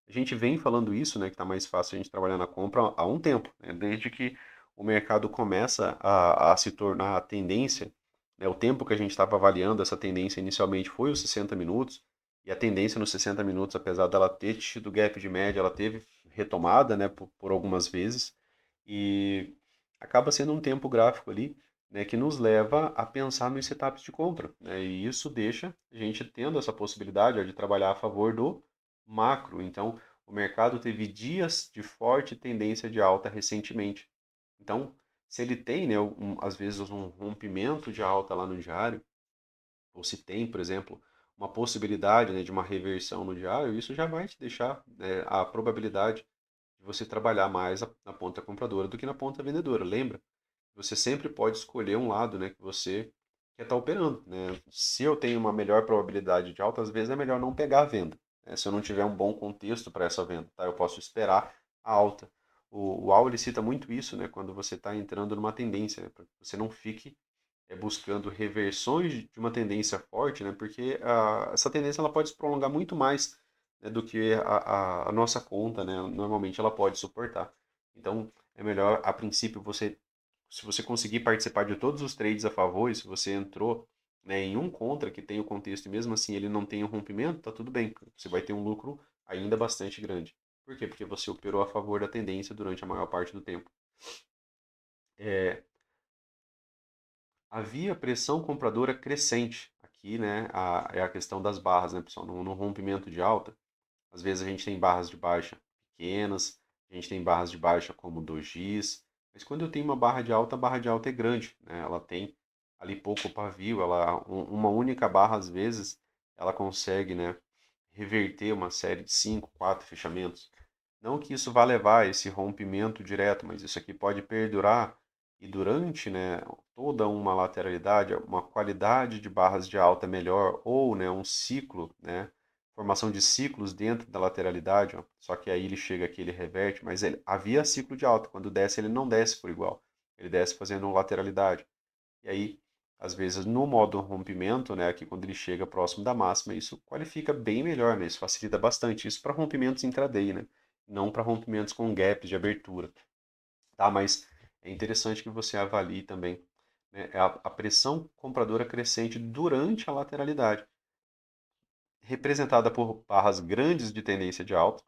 A gente vem falando isso, né, que está mais fácil a gente trabalhar na compra há um tempo, né, desde que o mercado começa a se tornar a tendência, né, o tempo que a gente estava avaliando essa tendência inicialmente foi os 60 minutos, e a tendência nos 60 minutos, apesar dela ter tido gap de média, ela teve retomada, né, por algumas vezes, e acaba sendo um tempo gráfico ali, né, que nos leva a pensar nos setups de compra, né, e isso deixa a gente tendo essa possibilidade, ó, de trabalhar a favor do macro. Então, o mercado teve dias de forte tendência de alta recentemente. Então, se ele tem, né, às vezes um rompimento de alta lá no diário, ou se tem, por exemplo, uma possibilidade, né, de uma reversão no diário, isso já vai te deixar, né, a probabilidade de você trabalhar mais na ponta compradora do que na ponta vendedora. Lembra? Você sempre pode escolher um lado, né, que você quer estar operando, né? Se eu tenho uma melhor probabilidade de alta, às vezes é melhor não pegar a venda, né? Se eu não tiver um bom contexto para essa venda, tá? Eu posso esperar a alta. O Al ele cita muito isso, né? Quando você está entrando numa tendência, né? Para que você não fique buscando reversões de uma tendência forte, né? Porque essa tendência ela pode se prolongar muito mais, né, do que a nossa conta, né? Normalmente ela pode suportar. Então, é melhor, a princípio, se você conseguir participar de todos os trades a favor, e se você entrou, né, em um contra que tem o contexto e mesmo assim ele não tem um rompimento, tá tudo bem. Você vai ter um lucro ainda bastante grande. Por quê? Porque você operou a favor da tendência durante a maior parte do tempo. É, havia pressão compradora crescente. Aqui, né, é a questão das barras, né, pessoal? No rompimento de alta, às vezes a gente tem barras de baixa pequenas, a gente tem barras de baixa como dojis, mas quando eu tenho uma barra de alta, a barra de alta é grande, né? Ela tem ali pouco pavio, uma única barra às vezes ela consegue, né, reverter uma série de 5, 4 fechamentos. Não que isso vá levar a esse rompimento direto, mas isso aqui pode perdurar e durante, né, toda uma lateralidade, uma qualidade de barras de alta melhor ou, né, um ciclo, né, formação de ciclos dentro da lateralidade, ó, só que aí ele chega aqui, ele reverte, mas havia ciclo de alta, quando desce ele não desce por igual, ele desce fazendo lateralidade. E aí, às vezes, no modo rompimento, né, aqui quando ele chega próximo da máxima, isso qualifica bem melhor, né, isso facilita bastante, isso para rompimentos intraday, né, não para rompimentos com gaps de abertura, tá? Mas é interessante que você avalie também, né, a pressão compradora crescente durante a lateralidade, representada por barras grandes de tendência de alta.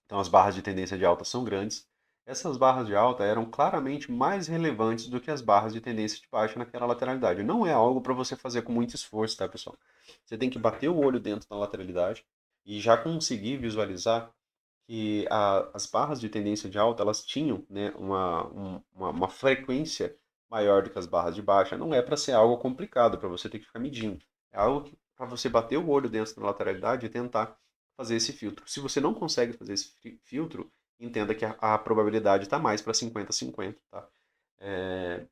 Então, as barras de tendência de alta são grandes. Essas barras de alta eram claramente mais relevantes do que as barras de tendência de baixa naquela lateralidade. Não é algo para você fazer com muito esforço, tá, pessoal? Você tem que bater o olho dentro da lateralidade e já conseguir visualizar que as barras de tendência de alta elas tinham, né, uma frequência maior do que as barras de baixa. Não é para ser algo complicado, para você ter que ficar medindo. É algo para você bater o olho dentro da lateralidade e tentar fazer esse filtro. Se você não consegue fazer esse filtro, entenda que a probabilidade está mais para 50-50, tá? É,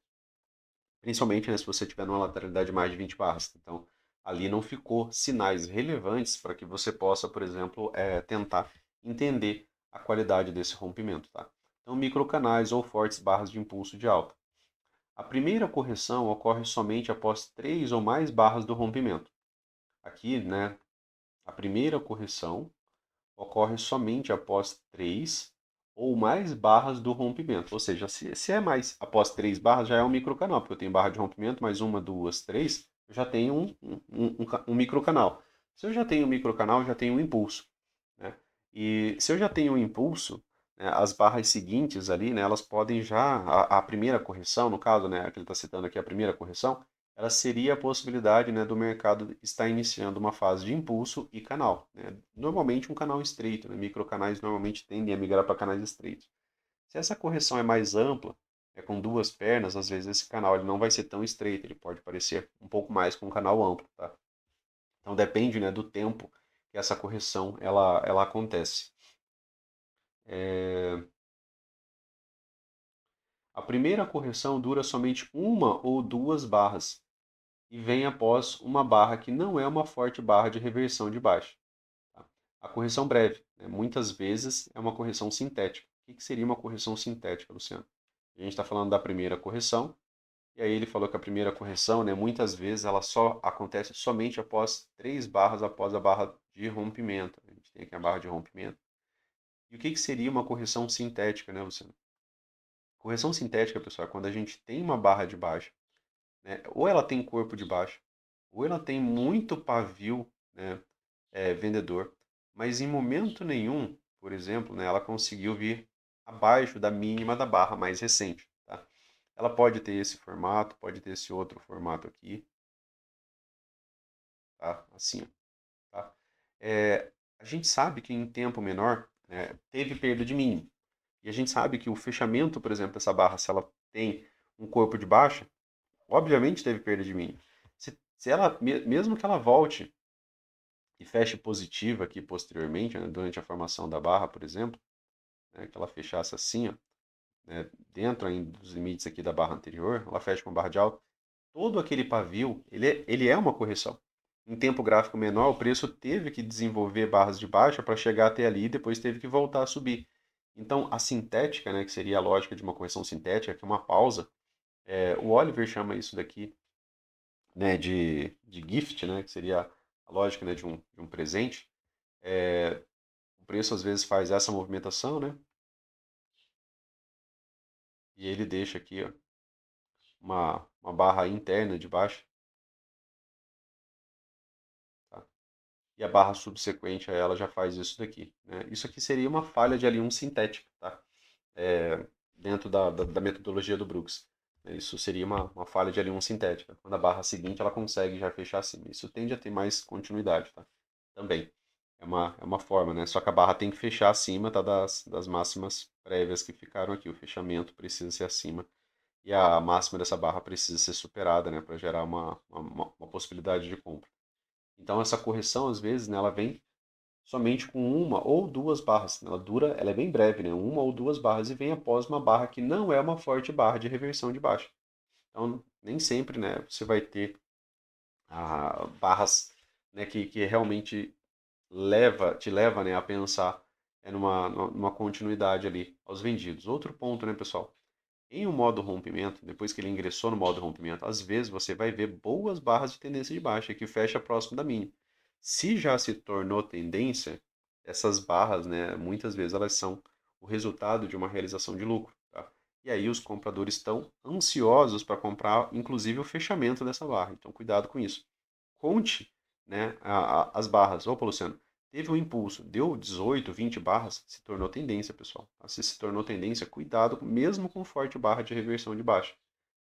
principalmente, né, se você tiver numa lateralidade de mais de 20 barras. Então, ali não ficou sinais relevantes para que você possa, por exemplo, tentar entender a qualidade desse rompimento, tá? Então, microcanais ou fortes barras de impulso de alta. A primeira correção ocorre somente após 3 ou mais barras do rompimento. Aqui, né, a primeira correção ocorre somente após 3 ou mais barras do rompimento. Ou seja, se é mais após 3 barras, já é um microcanal, porque eu tenho barra de rompimento, mais uma, duas, três, eu já tenho um microcanal. Se eu já tenho um microcanal, eu já tenho um impulso, né? E se eu já tenho um impulso, né, as barras seguintes ali, né, elas podem já, a primeira correção, no caso, né, que ele está citando aqui, a primeira correção, ela seria a possibilidade, né, do mercado estar iniciando uma fase de impulso e canal, né? Normalmente um canal estreito, né? Microcanais normalmente tendem a migrar para canais estreitos. Se essa correção é mais ampla, é com duas pernas, às vezes esse canal ele não vai ser tão estreito, ele pode parecer um pouco mais com um canal amplo, tá? Então depende, né, do tempo que essa correção ela acontece. É, A primeira correção dura somente uma ou duas barras e vem após uma barra que não é uma forte barra de reversão de baixa. Tá? A correção breve, né, muitas vezes, é uma correção sintética. O que seria uma correção sintética, Luciano? A gente está falando da primeira correção, e aí ele falou que a primeira correção, né, muitas vezes, ela só acontece somente após três barras após a barra de rompimento. A gente tem aqui a barra de rompimento. E o que seria uma correção sintética, né, Luciano? Correção sintética, pessoal, é quando a gente tem uma barra de baixa, né, ou ela tem corpo de baixa, ou ela tem muito pavio, né, vendedor, mas em momento nenhum, por exemplo, né, ela conseguiu vir abaixo da mínima da barra mais recente. Tá? Ela pode ter esse formato, pode ter esse outro formato aqui, tá? Assim, ó, tá? A gente sabe que em tempo menor, né, teve perda de mínimo. E a gente sabe que o fechamento, por exemplo, dessa barra, se ela tem um corpo de baixa, obviamente teve perda de mínimo. Se ela, mesmo que ela volte e feche positiva aqui posteriormente, né, durante a formação da barra, por exemplo, né, que ela fechasse assim, ó, né, dentro ainda dos limites aqui da barra anterior, ela fecha com barra de alta, todo aquele pavio, ele é uma correção. Em tempo gráfico menor, o preço teve que desenvolver barras de baixa para chegar até ali e depois teve que voltar a subir. Então, a sintética, né, que seria a lógica de uma correção sintética, que é uma pausa, o Oliver chama isso daqui, né, de gift, né, que seria a lógica, né, de um presente. O preço às vezes faz essa movimentação, né, e ele deixa aqui ó, uma barra interna de baixo, tá? E a barra subsequente a ela já faz isso daqui, né? Isso aqui seria uma falha de L1 sintética, tá? É, dentro da metodologia do Brooks. Isso seria uma falha de L1 sintética. Quando a barra seguinte ela consegue já fechar acima. Isso tende a ter mais continuidade, tá? Também. É uma forma, né? Só que a barra tem que fechar acima, tá? Das máximas prévias que ficaram aqui. O fechamento precisa ser acima. E a máxima dessa barra precisa ser superada, né? Para gerar uma possibilidade de compra. Então essa correção, às vezes, né, ela vem somente com uma ou duas barras. Ela é bem breve, né? Uma ou duas barras e vem após uma barra que não é uma forte barra de reversão de baixa. Então, nem sempre, né, você vai ter barras, né, que realmente te leva, né, a pensar numa continuidade ali aos vendidos. Outro ponto, né, pessoal? Em um modo rompimento, depois que ele ingressou no modo rompimento, às vezes você vai ver boas barras de tendência de baixa que fecha próximo da mínima. Se já se tornou tendência, essas barras, né, muitas vezes elas são o resultado de uma realização de lucro. Tá? E aí os compradores estão ansiosos para comprar, inclusive o fechamento dessa barra. Então cuidado com isso. Conte, né, as barras. Opa, Luciano, teve um impulso, deu 18, 20 barras, se tornou tendência, pessoal. Se tornou tendência, cuidado mesmo com forte barra de reversão de baixa.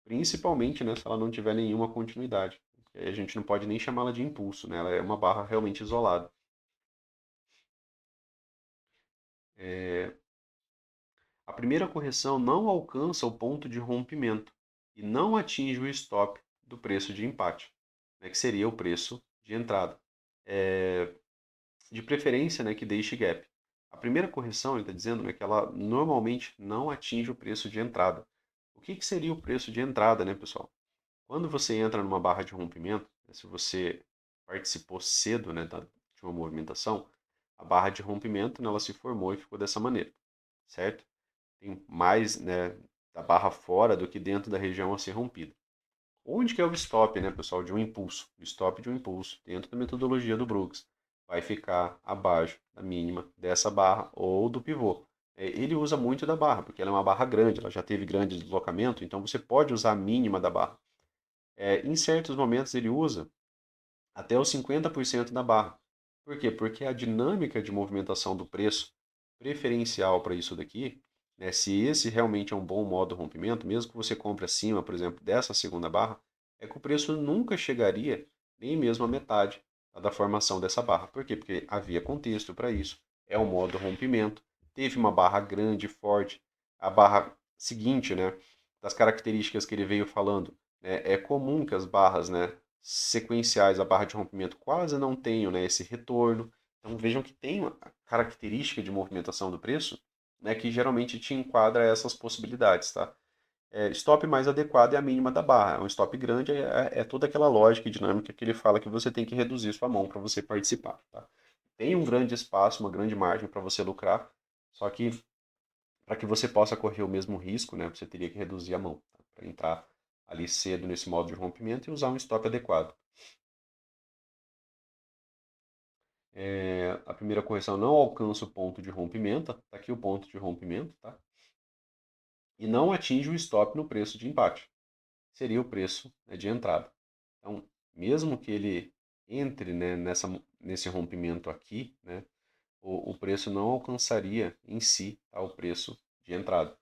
Principalmente, né, se ela não tiver nenhuma continuidade. Aí a gente não pode nem chamá-la de impulso, né? Ela é uma barra realmente isolada. É, A primeira correção não alcança o ponto de rompimento e não atinge o stop do preço de empate, né, que seria o preço de entrada. É, de preferência, né, que deixe gap. A primeira correção, ele está dizendo, né, que ela normalmente não atinge o preço de entrada. O que seria o preço de entrada, né, pessoal? Quando você entra numa barra de rompimento, né, se você participou cedo, né, de uma movimentação, a barra de rompimento, né, ela se formou e ficou dessa maneira, certo? Tem mais, né, da barra fora do que dentro da região a ser rompida. Onde que é o stop, né, pessoal, de um impulso? O stop de um impulso, dentro da metodologia do Brooks, vai ficar abaixo da mínima dessa barra ou do pivô. Ele usa muito da barra, porque ela é uma barra grande, ela já teve grande deslocamento, então você pode usar a mínima da barra. Em certos momentos ele usa até os 50% da barra. Por quê? Porque a dinâmica de movimentação do preço preferencial para isso daqui, né, se esse realmente é um bom modo de rompimento, mesmo que você compre acima, por exemplo, dessa segunda barra, é que o preço nunca chegaria nem mesmo à metade da formação dessa barra. Por quê? Porque havia contexto para isso. É um modo de rompimento. Teve uma barra grande, forte. A barra seguinte, né, das características que ele veio falando, né, é comum que as barras, né, sequenciais, a barra de rompimento quase não tenham, né, esse retorno. Então vejam que tem uma característica de movimentação do preço, né, que geralmente te enquadra essas possibilidades, tá? Stop mais adequado é a mínima da barra. Um stop grande é toda aquela lógica e dinâmica que ele fala que você tem que reduzir sua mão para você participar, tá? Tem um grande espaço, uma grande margem para você lucrar, só que para que você possa correr o mesmo risco, né, você teria que reduzir a mão, tá? Para entrar ali cedo nesse modo de rompimento e usar um stop adequado. A primeira correção não alcança o ponto de rompimento, tá aqui o ponto de rompimento, tá? E não atinge o stop no preço de empate, seria o preço, né, de entrada. Então, mesmo que ele entre, né, nesse rompimento aqui, né, o preço não alcançaria em si, tá, o preço de entrada.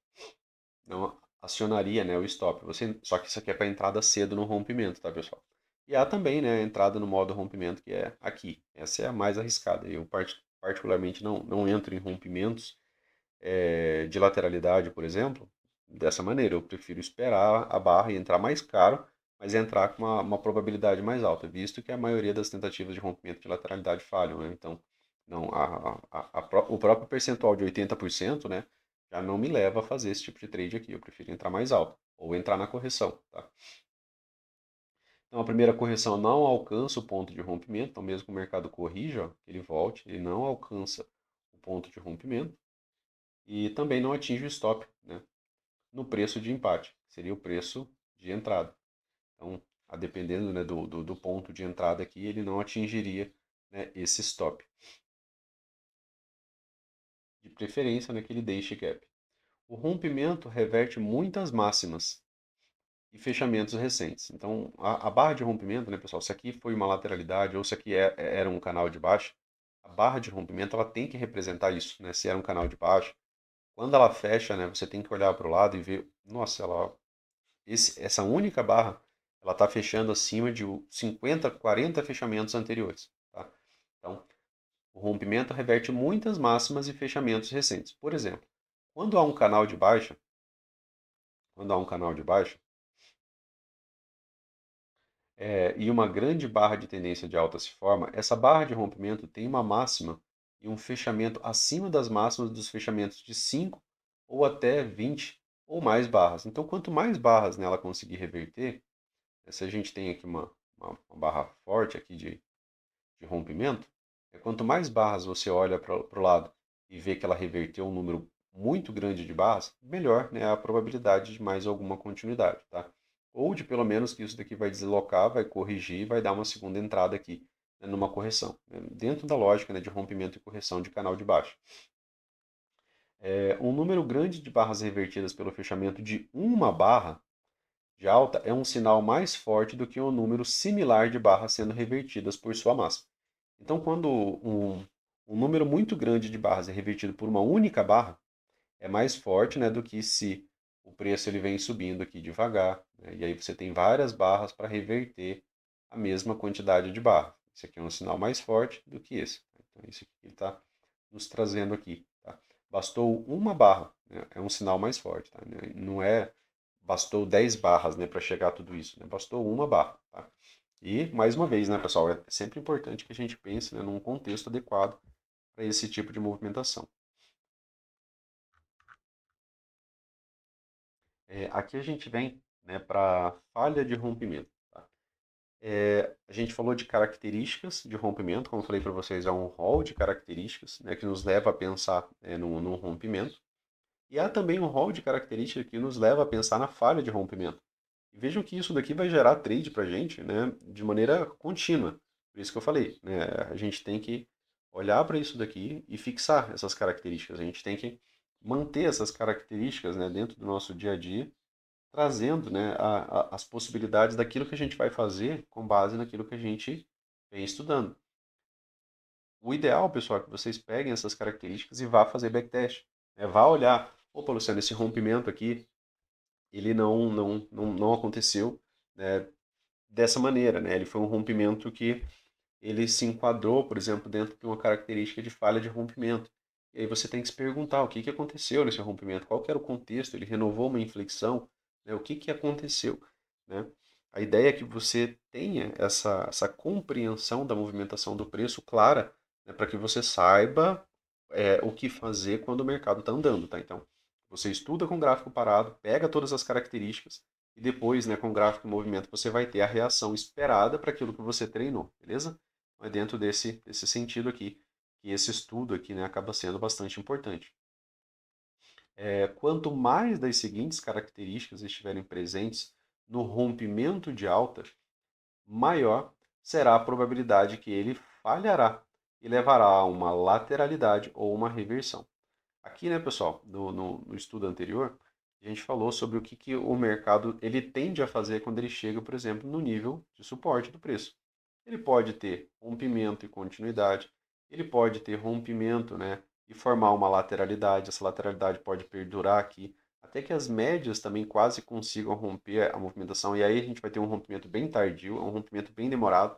Não acionaria, né, o stop. Só que isso aqui é para entrada cedo no rompimento, tá, pessoal? E há também, né, a entrada no modo rompimento, que é aqui. Essa é a mais arriscada. Eu particularmente não entro em rompimentos de lateralidade, por exemplo, dessa maneira. Eu prefiro esperar a barra e entrar mais caro, mas entrar com uma probabilidade mais alta, visto que a maioria das tentativas de rompimento de lateralidade falham, né? Então, não, o próprio percentual de 80%, né, já não me leva a fazer esse tipo de trade aqui. Eu prefiro entrar mais alto ou entrar na correção, tá? Então, a primeira correção não alcança o ponto de rompimento, então mesmo que o mercado corrija, ó, ele volte, ele não alcança o ponto de rompimento e também não atinge o stop, né, no preço de empate, que seria o preço de entrada. Então, a dependendo, né, do ponto de entrada aqui, ele não atingiria, né, esse stop. De preferência, né, que ele deixe gap. O rompimento reverte muitas máximas e fechamentos recentes. Então, a barra de rompimento, né, pessoal, se aqui foi uma lateralidade ou se aqui era um canal de baixa, a barra de rompimento ela tem que representar isso, né? Se era um canal de baixa, quando ela fecha, né, você tem que olhar para o lado e ver, nossa, essa única barra, ela está fechando acima de 50, 40 fechamentos anteriores, tá? Então, o rompimento reverte muitas máximas e fechamentos recentes. Por exemplo, quando há um canal de baixa, quando há um canal de baixa, e uma grande barra de tendência de alta se forma, essa barra de rompimento tem uma máxima e um fechamento acima das máximas dos fechamentos de 5 ou até 20 ou mais barras. Então, quanto mais barras nela conseguir reverter, se a gente tem aqui uma barra forte aqui de rompimento, quanto mais barras você olha para o lado e vê que ela reverteu um número muito grande de barras, melhor, né, a probabilidade de mais alguma continuidade, tá? Ou de pelo menos que isso daqui vai deslocar, vai corrigir e vai dar uma segunda entrada aqui, né, numa correção, né, dentro da lógica, né, de rompimento e correção de canal de baixo. Um número grande de barras revertidas pelo fechamento de uma barra de alta é um sinal mais forte do que um número similar de barras sendo revertidas por sua massa. Então, quando um número muito grande de barras é revertido por uma única barra, é mais forte, né, do que se o preço ele vem subindo aqui devagar, né, e aí você tem várias barras para reverter a mesma quantidade de barra. Esse aqui é um sinal mais forte do que esse. Então, isso aqui ele está nos trazendo aqui. Tá? Bastou uma barra, né, é um sinal mais forte. Tá? Não é bastou 10 barras, né, para chegar a tudo isso. Né? Bastou uma barra. Tá? E, mais uma vez, né, pessoal, é sempre importante que a gente pense, né, num contexto adequado para esse tipo de movimentação. Aqui a gente vem, né, para falha de rompimento. Tá? A gente falou de características de rompimento, como eu falei para vocês, é um rol de características, né, que nos leva a pensar, num rompimento. E há também um rol de características que nos leva a pensar na falha de rompimento. E vejam que isso daqui vai gerar trade para a gente, né, de maneira contínua. Por isso que eu falei, né, a gente tem que olhar para isso daqui e fixar essas características. A gente tem que manter essas características, né, dentro do nosso dia a dia, trazendo, né, as possibilidades daquilo que a gente vai fazer com base naquilo que a gente vem estudando. O ideal, pessoal, é que vocês peguem essas características e vá fazer backtest. Né? Vá olhar, opa, Luciano, esse rompimento aqui, ele não aconteceu, né, dessa maneira, né? Ele foi um rompimento que ele se enquadrou, por exemplo, dentro de uma característica de falha de rompimento. E aí você tem que se perguntar o que que aconteceu nesse rompimento, qual que era o contexto, ele renovou uma inflexão, né? O que que aconteceu, né? A ideia é que você tenha essa compreensão da movimentação do preço clara, né, para que você saiba o que fazer quando o mercado está andando, tá? Então, você estuda com gráfico parado, pega todas as características e depois, né, com gráfico em movimento, você vai ter a reação esperada para aquilo que você treinou, beleza? É dentro desse sentido aqui, que esse estudo aqui, né, acaba sendo bastante importante. Quanto mais das seguintes características estiverem presentes no rompimento de alta, maior será a probabilidade que ele falhará e levará a uma lateralidade ou uma reversão. Aqui, né, pessoal, no estudo anterior, a gente falou sobre o que o mercado ele tende a fazer quando ele chega, por exemplo, no nível de suporte do preço. Ele pode ter rompimento e continuidade, ele pode ter rompimento, né, e formar uma lateralidade. Essa lateralidade pode perdurar aqui, até que as médias também quase consigam romper a movimentação, e aí a gente vai ter um rompimento bem tardio, um rompimento bem demorado,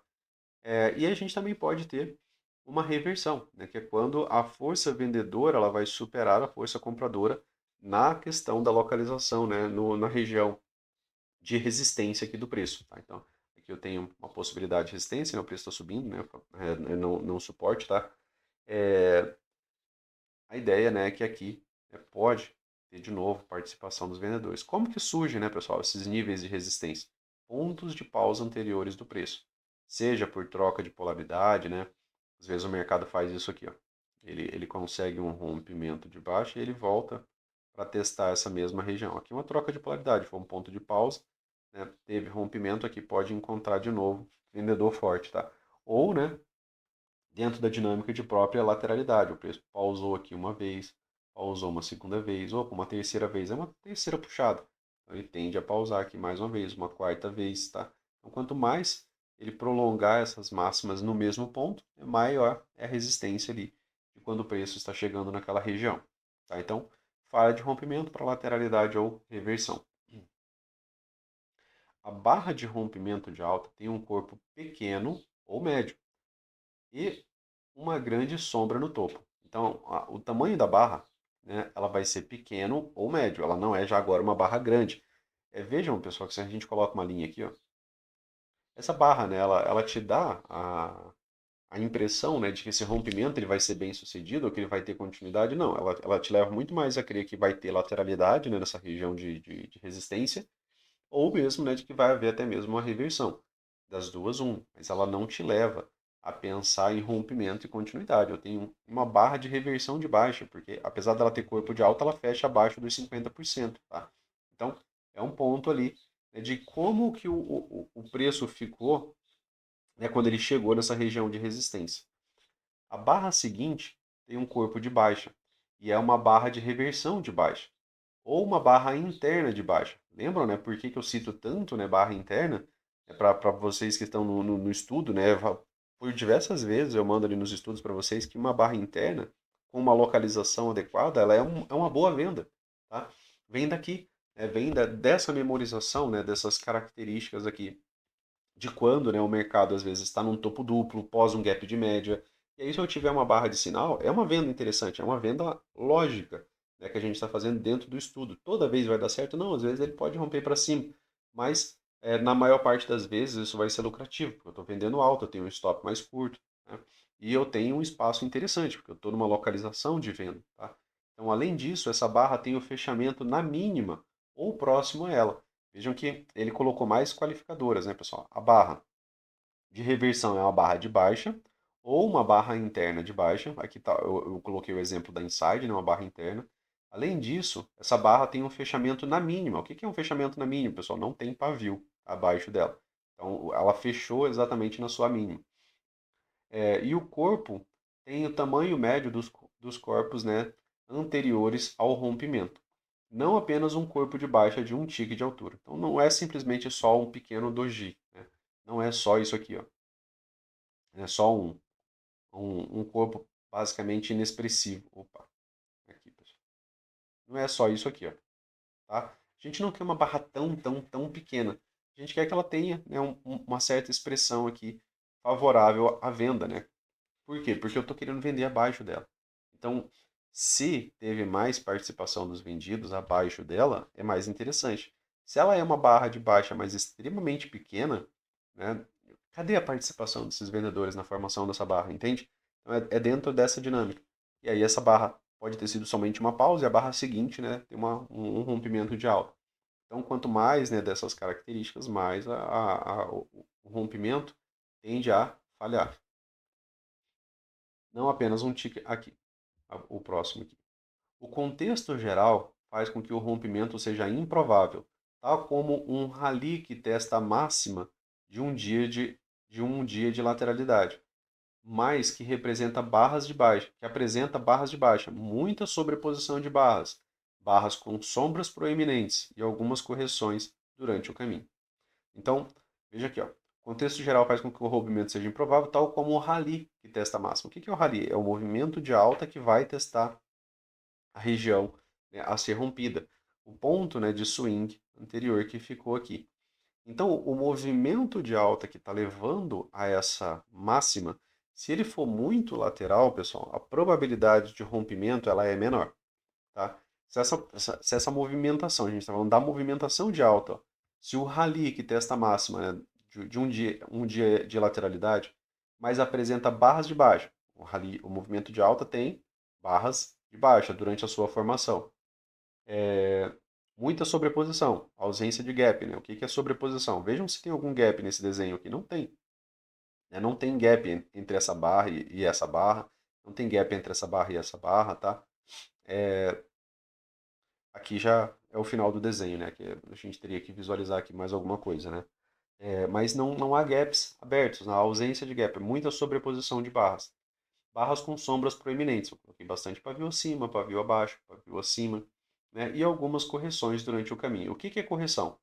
e a gente também pode ter uma reversão, né, que é quando a força vendedora ela vai superar a força compradora na questão da localização, né, na região de resistência aqui do preço. Tá? Então, aqui eu tenho uma possibilidade de resistência, né, o preço está subindo, né, não suporte, tá? É, a ideia, né, é que aqui pode ter de novo participação dos vendedores. Como que surge, né, pessoal, esses níveis de resistência? Pontos de pausa anteriores do preço. Seja por troca de polaridade, né? Às vezes o mercado faz isso aqui, ó. Ele consegue um rompimento de baixa e ele volta para testar essa mesma região. Aqui uma troca de polaridade, foi um ponto de pausa, né? Teve rompimento aqui, pode encontrar de novo vendedor forte, tá? Ou, né, dentro da dinâmica de própria lateralidade. O preço pausou aqui uma vez, pausou uma segunda vez, ou uma terceira vez, é uma terceira puxada. Então ele tende a pausar aqui mais uma vez, uma quarta vez, tá? Então quanto mais ele prolongar essas máximas no mesmo ponto, maior é a resistência ali de quando o preço está chegando naquela região. Tá? Então, falha de rompimento para lateralidade ou reversão. A barra de rompimento de alta tem um corpo pequeno ou médio e uma grande sombra no topo. Então, o tamanho da barra, né, ela vai ser pequeno ou médio. Ela não é já agora uma barra grande. Vejam, pessoal, que se a gente coloca uma linha aqui, ó, essa barra, né, ela te dá a impressão, né, de que esse rompimento ele vai ser bem sucedido ou que ele vai ter continuidade. Não, ela te leva muito mais a crer que vai ter lateralidade, né, nessa região de resistência, ou mesmo, né, de que vai haver até mesmo uma reversão. Das duas, um. Mas ela não te leva a pensar em rompimento e continuidade. Eu tenho uma barra de reversão de baixa, porque apesar dela ter corpo de alta, ela fecha abaixo dos 50%. Tá? Então, é um ponto ali, né, de como que o preço ficou, né, quando ele chegou nessa região de resistência. A barra seguinte tem um corpo de baixa, e é uma barra de reversão de baixa ou uma barra interna de baixa. Lembram, né? Por que, que eu cito tanto, né, barra interna? É para vocês que estão no estudo, né? Por diversas vezes eu mando ali nos estudos para vocês que uma barra interna com uma localização adequada, ela é uma boa venda, tá? Vem daqui, vem dessa memorização, né, dessas características aqui de quando, né, o mercado às vezes está num topo duplo, pós um gap de média. E aí, se eu tiver uma barra de sinal, é uma venda interessante, é uma venda lógica, né, que a gente está fazendo dentro do estudo. Toda vez vai dar certo? Não, às vezes ele pode romper para cima, mas na maior parte das vezes isso vai ser lucrativo, porque eu estou vendendo alto, eu tenho um stop mais curto, né, e eu tenho um espaço interessante, porque eu estou numa localização de venda. Tá? Então, além disso, essa barra tem o fechamento na mínima ou próximo a ela. Vejam que ele colocou mais qualificadoras, né, pessoal? A barra de reversão é uma barra de baixa ou uma barra interna de baixa. Aqui tá, eu coloquei o exemplo da Inside, né, uma barra interna. Além disso, essa barra tem um fechamento na mínima. O que é um fechamento na mínima, pessoal? Não tem pavio abaixo dela. Então, ela fechou exatamente na sua mínima. E o corpo tem o tamanho médio dos corpos, né, anteriores ao rompimento. Não apenas um corpo de baixa de um tique de altura. Então não é simplesmente só um pequeno doji. Né? Não é só isso aqui. Ó. É só um. um corpo basicamente inexpressivo. Opa, aqui, pessoal. Não é só isso aqui, ó, tá? A gente não quer uma barra tão pequena. A gente quer que ela tenha, né, uma certa expressão aqui favorável à venda, né? Por quê? Porque eu estou querendo vender abaixo dela. Então, se teve mais participação dos vendidos abaixo dela, é mais interessante. Se ela é uma barra de baixa, mas extremamente pequena, né? Cadê a participação desses vendedores na formação dessa barra, entende? Então, é dentro dessa dinâmica. E aí essa barra pode ter sido somente uma pausa e a barra seguinte, né, tem um rompimento de alta. Então, quanto mais, né, dessas características, mais o rompimento tende a falhar. Não apenas um tique aqui, o próximo aqui. O contexto geral faz com que o rompimento seja improvável, tal como um rally que testa a máxima de um dia de lateralidade, mas que representa barras de baixa, que apresenta barras de baixa, muita sobreposição de barras, barras com sombras proeminentes e algumas correções durante o caminho. Então, veja aqui, ó. O contexto geral faz com que o rompimento seja improvável, tal como o rally que testa a máxima. O que é o rally? É o movimento de alta que vai testar a região, né, a ser rompida. O ponto, né, de swing anterior que ficou aqui. Então, o movimento de alta que está levando a essa máxima, se ele for muito lateral, pessoal, a probabilidade de rompimento ela é menor. Tá? Se essa movimentação, a gente está falando da movimentação de alta, ó. Se o rally que testa a máxima, né, de um dia de lateralidade, mas apresenta barras de baixa, o movimento de alta tem barras de baixa durante a sua formação. Muita sobreposição, ausência de gap, né? O que é sobreposição? Vejam se tem algum gap nesse desenho aqui. Não tem, né? Não tem gap entre essa barra e essa barra. Não tem gap entre essa barra e essa barra, tá? Aqui já é o final do desenho, né? Que a gente teria que visualizar aqui mais alguma coisa, né? Mas não há gaps abertos, na ausência de gap, é muita sobreposição de barras. Barras com sombras proeminentes. Eu coloquei bastante pavio acima, pavio abaixo, pavio acima, né? E algumas correções durante o caminho. O que é correção?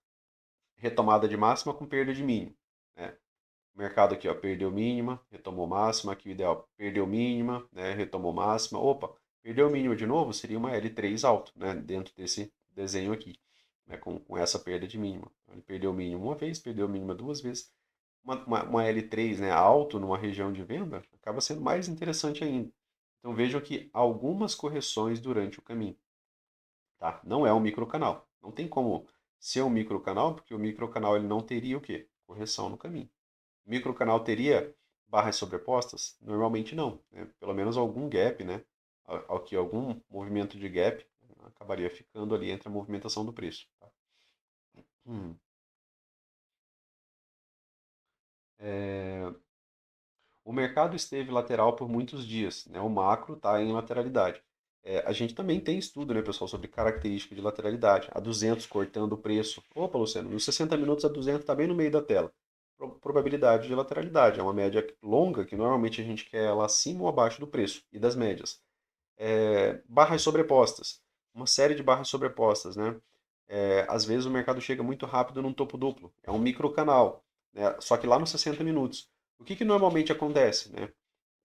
Retomada de máxima com perda de mínima, né? O mercado aqui, ó, perdeu mínima, retomou máxima, aqui o ideal, perdeu mínima, né, retomou máxima. Opa, perdeu mínima de novo, seria uma L3 alto, né, dentro desse desenho aqui, né, com essa perda de mínima. Ele perdeu mínima uma vez, perdeu mínima duas vezes. Uma L3, né, alto numa região de venda acaba sendo mais interessante ainda. Então vejam que algumas correções durante o caminho, tá? Não é um microcanal. Não tem como ser um microcanal, porque o microcanal ele não teria o quê? Correção no caminho. O microcanal teria barras sobrepostas? Normalmente não, né? Pelo menos algum gap, né? Aqui, algum movimento de gap acabaria ficando ali entre a movimentação do preço. Tá? Hum. É, O mercado esteve lateral por muitos dias, né? O macro está em lateralidade. A gente também tem estudo, né, pessoal, sobre característica de lateralidade. A 200 cortando o preço. Opa, Luciano, nos 60 minutos a 200 está bem no meio da tela. Probabilidade de lateralidade. É uma média longa que normalmente a gente quer ela acima ou abaixo do preço e das médias. Barras sobrepostas. Uma série de barras sobrepostas, né? Às vezes o mercado chega muito rápido num topo duplo. É um microcanal, né? Só que lá nos 60 minutos. O que normalmente acontece, né?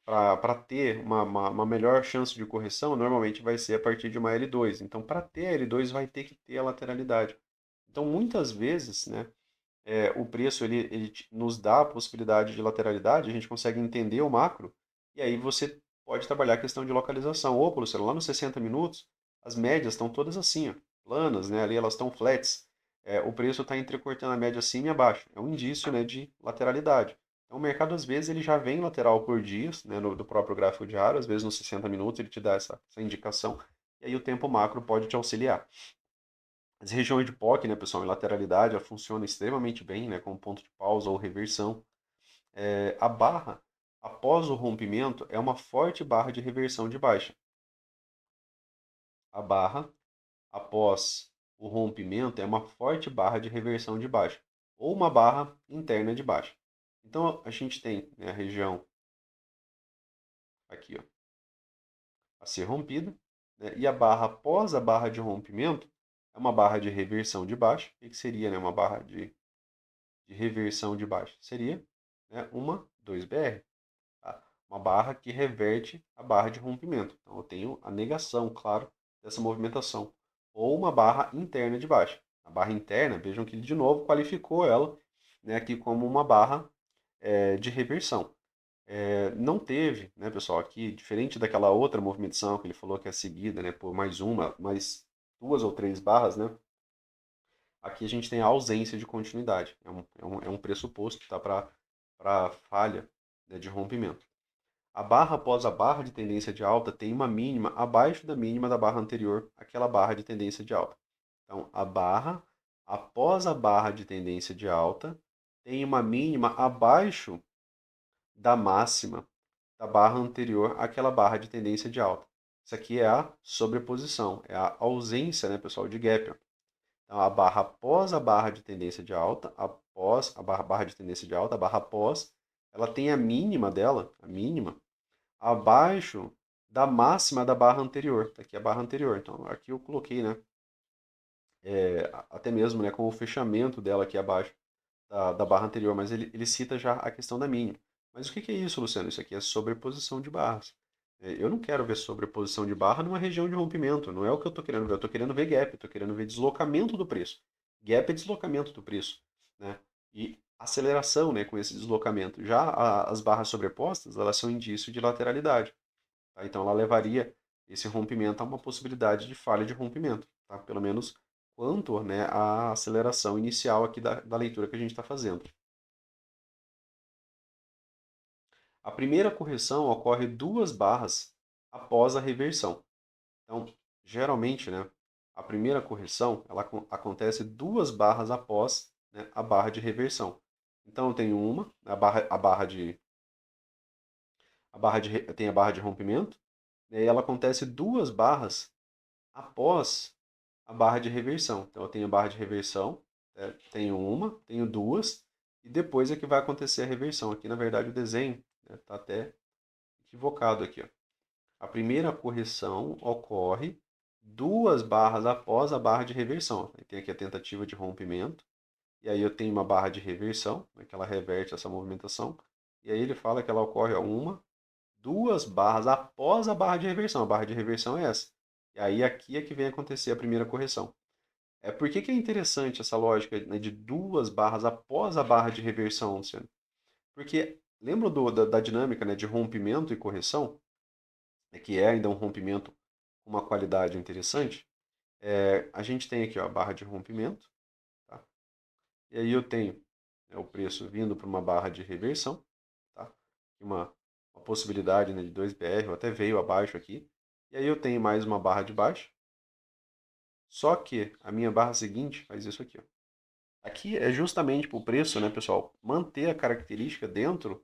Para ter uma melhor chance de correção, normalmente vai ser a partir de uma L2. Então, para ter a L2, vai ter que ter a lateralidade. Então, muitas vezes, né, o preço ele nos dá a possibilidade de lateralidade, a gente consegue entender o macro, e aí você pode trabalhar a questão de localização. Opa, Luciano, lá nos 60 minutos, as médias estão todas assim, ó, planas, né, ali elas estão flats. O preço está entrecortando a média acima e abaixo. É um indício, né, de lateralidade. Então, o mercado, às vezes, ele já vem lateral por dias, né, do próprio gráfico diário, às vezes nos 60 minutos ele te dá essa indicação, e aí o tempo macro pode te auxiliar. As regiões de POC, né, pessoal, em lateralidade, ela funciona extremamente bem, né, como ponto de pausa ou reversão. A barra, após o rompimento, é uma forte barra de reversão de baixa. A barra, após o rompimento, é uma forte barra de reversão de baixa, ou uma barra interna de baixa. Então, a gente tem, né, a região aqui, ó, a ser rompida, né, e a barra após a barra de rompimento é uma barra de reversão de baixa. O que seria, né, uma barra de reversão de baixa? Seria, né, uma 2BR. Tá? uma barra que reverte a barra de rompimento. Então eu tenho a negação, claro, dessa movimentação. Ou uma barra interna de baixa. A barra interna, vejam que ele de novo qualificou ela, né, aqui como uma barra de reversão. Não teve, né, pessoal, aqui, diferente daquela outra movimentação que ele falou que é seguida, né, por mais uma, mais duas ou três barras, né, aqui a gente tem a ausência de continuidade. É um pressuposto tá, para falha, né, de rompimento. A barra após a barra de tendência de alta tem uma mínima abaixo da mínima da barra anterior, aquela barra de tendência de alta. Então, a barra após a barra de tendência de alta tem uma mínima abaixo da máxima da barra anterior àquela barra de tendência de alta. Isso aqui é a sobreposição, é a ausência, né, pessoal, de gap. Então, a barra após a barra de tendência de alta, após a barra de tendência de alta, a barra após, ela tem a mínima dela, a mínima, abaixo da máxima da barra anterior. Está aqui a barra anterior. Então, aqui eu coloquei, né, até mesmo, né, com o fechamento dela aqui abaixo da barra anterior, mas ele cita já a questão da mínima. Mas o que é isso, Luciano? Isso aqui é sobreposição de barras. Eu não quero ver sobreposição de barra numa região de rompimento, não é o que eu estou querendo ver. Eu estou querendo ver gap, estou querendo ver deslocamento do preço. Gap é deslocamento do preço, né? E aceleração, né, com esse deslocamento. Já as barras sobrepostas, elas são indício de lateralidade. Tá? Então ela levaria esse rompimento a uma possibilidade de falha de rompimento, tá? Pelo menos quanto, né, à aceleração inicial aqui da leitura que a gente está fazendo. A primeira correção ocorre duas barras após a reversão. Então, geralmente, né, a primeira correção ela acontece duas barras após, né, a barra de reversão. Então, eu tenho uma, tem a barra de rompimento, né, e ela acontece duas barras após a barra de reversão. Então eu tenho a barra de reversão, tenho uma, tenho duas, e depois é que vai acontecer a reversão. Aqui na verdade o desenho está até equivocado aqui. Ó. A primeira correção ocorre duas barras após a barra de reversão. Tem aqui a tentativa de rompimento, e aí eu tenho uma barra de reversão, né, que ela reverte essa movimentação, e aí ele fala que ela ocorre uma, duas barras após a barra de reversão. A barra de reversão é essa. E aí aqui é que vem acontecer a primeira correção. Por que que é interessante essa lógica, né, de duas barras após a barra de reversão, Luciano? Porque lembra da dinâmica, né, de rompimento e correção, que é ainda um rompimento com uma qualidade interessante? A gente tem aqui ó, a barra de rompimento, tá? E aí eu tenho, né, o preço vindo para uma barra de reversão, tá? Uma possibilidade, né, de 2BR, ou até veio abaixo aqui. E aí eu tenho mais uma barra de baixo. Só que a minha barra seguinte faz isso aqui, ó. Aqui é justamente para o preço, né, pessoal, manter a característica dentro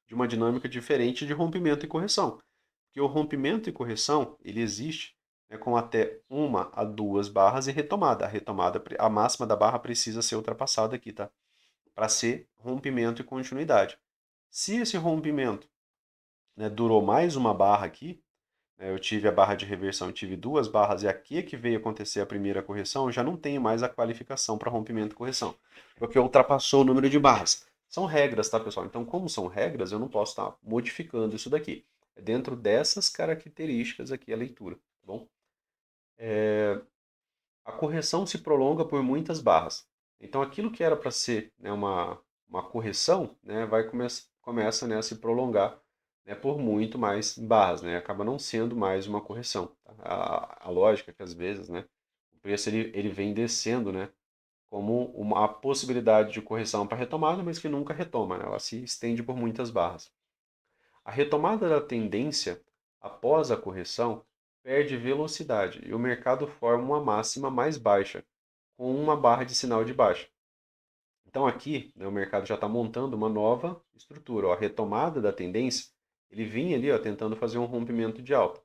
de uma dinâmica diferente de rompimento e correção. Porque o rompimento e correção, ele existe, né, com até uma a duas barras e retomada. A máxima da barra precisa ser ultrapassada aqui, tá? Para ser rompimento e continuidade. Se esse rompimento, né, durou mais uma barra aqui, eu tive a barra de reversão, eu tive duas barras e aqui é que veio acontecer a primeira correção, eu já não tenho mais a qualificação para rompimento e correção, porque ultrapassou o número de barras. São regras, tá, pessoal? Então, como são regras, eu não posso estar modificando isso daqui. É dentro dessas características aqui a leitura, tá bom? A correção se prolonga por muitas barras. Então, aquilo que era para ser, né, uma correção, né, começa, né, a se prolongar, né, por muito mais barras, né, acaba não sendo mais uma correção. Tá? A lógica é que às vezes, né, o preço ele vem descendo, né, como uma possibilidade de correção para retomada, mas que nunca retoma, né, ela se estende por muitas barras. A retomada da tendência após a correção perde velocidade e o mercado forma uma máxima mais baixa, com uma barra de sinal de baixa. Então aqui, né, o mercado já está montando uma nova estrutura. Ó, a retomada da tendência, ele vinha ali ó, tentando fazer um rompimento de alta.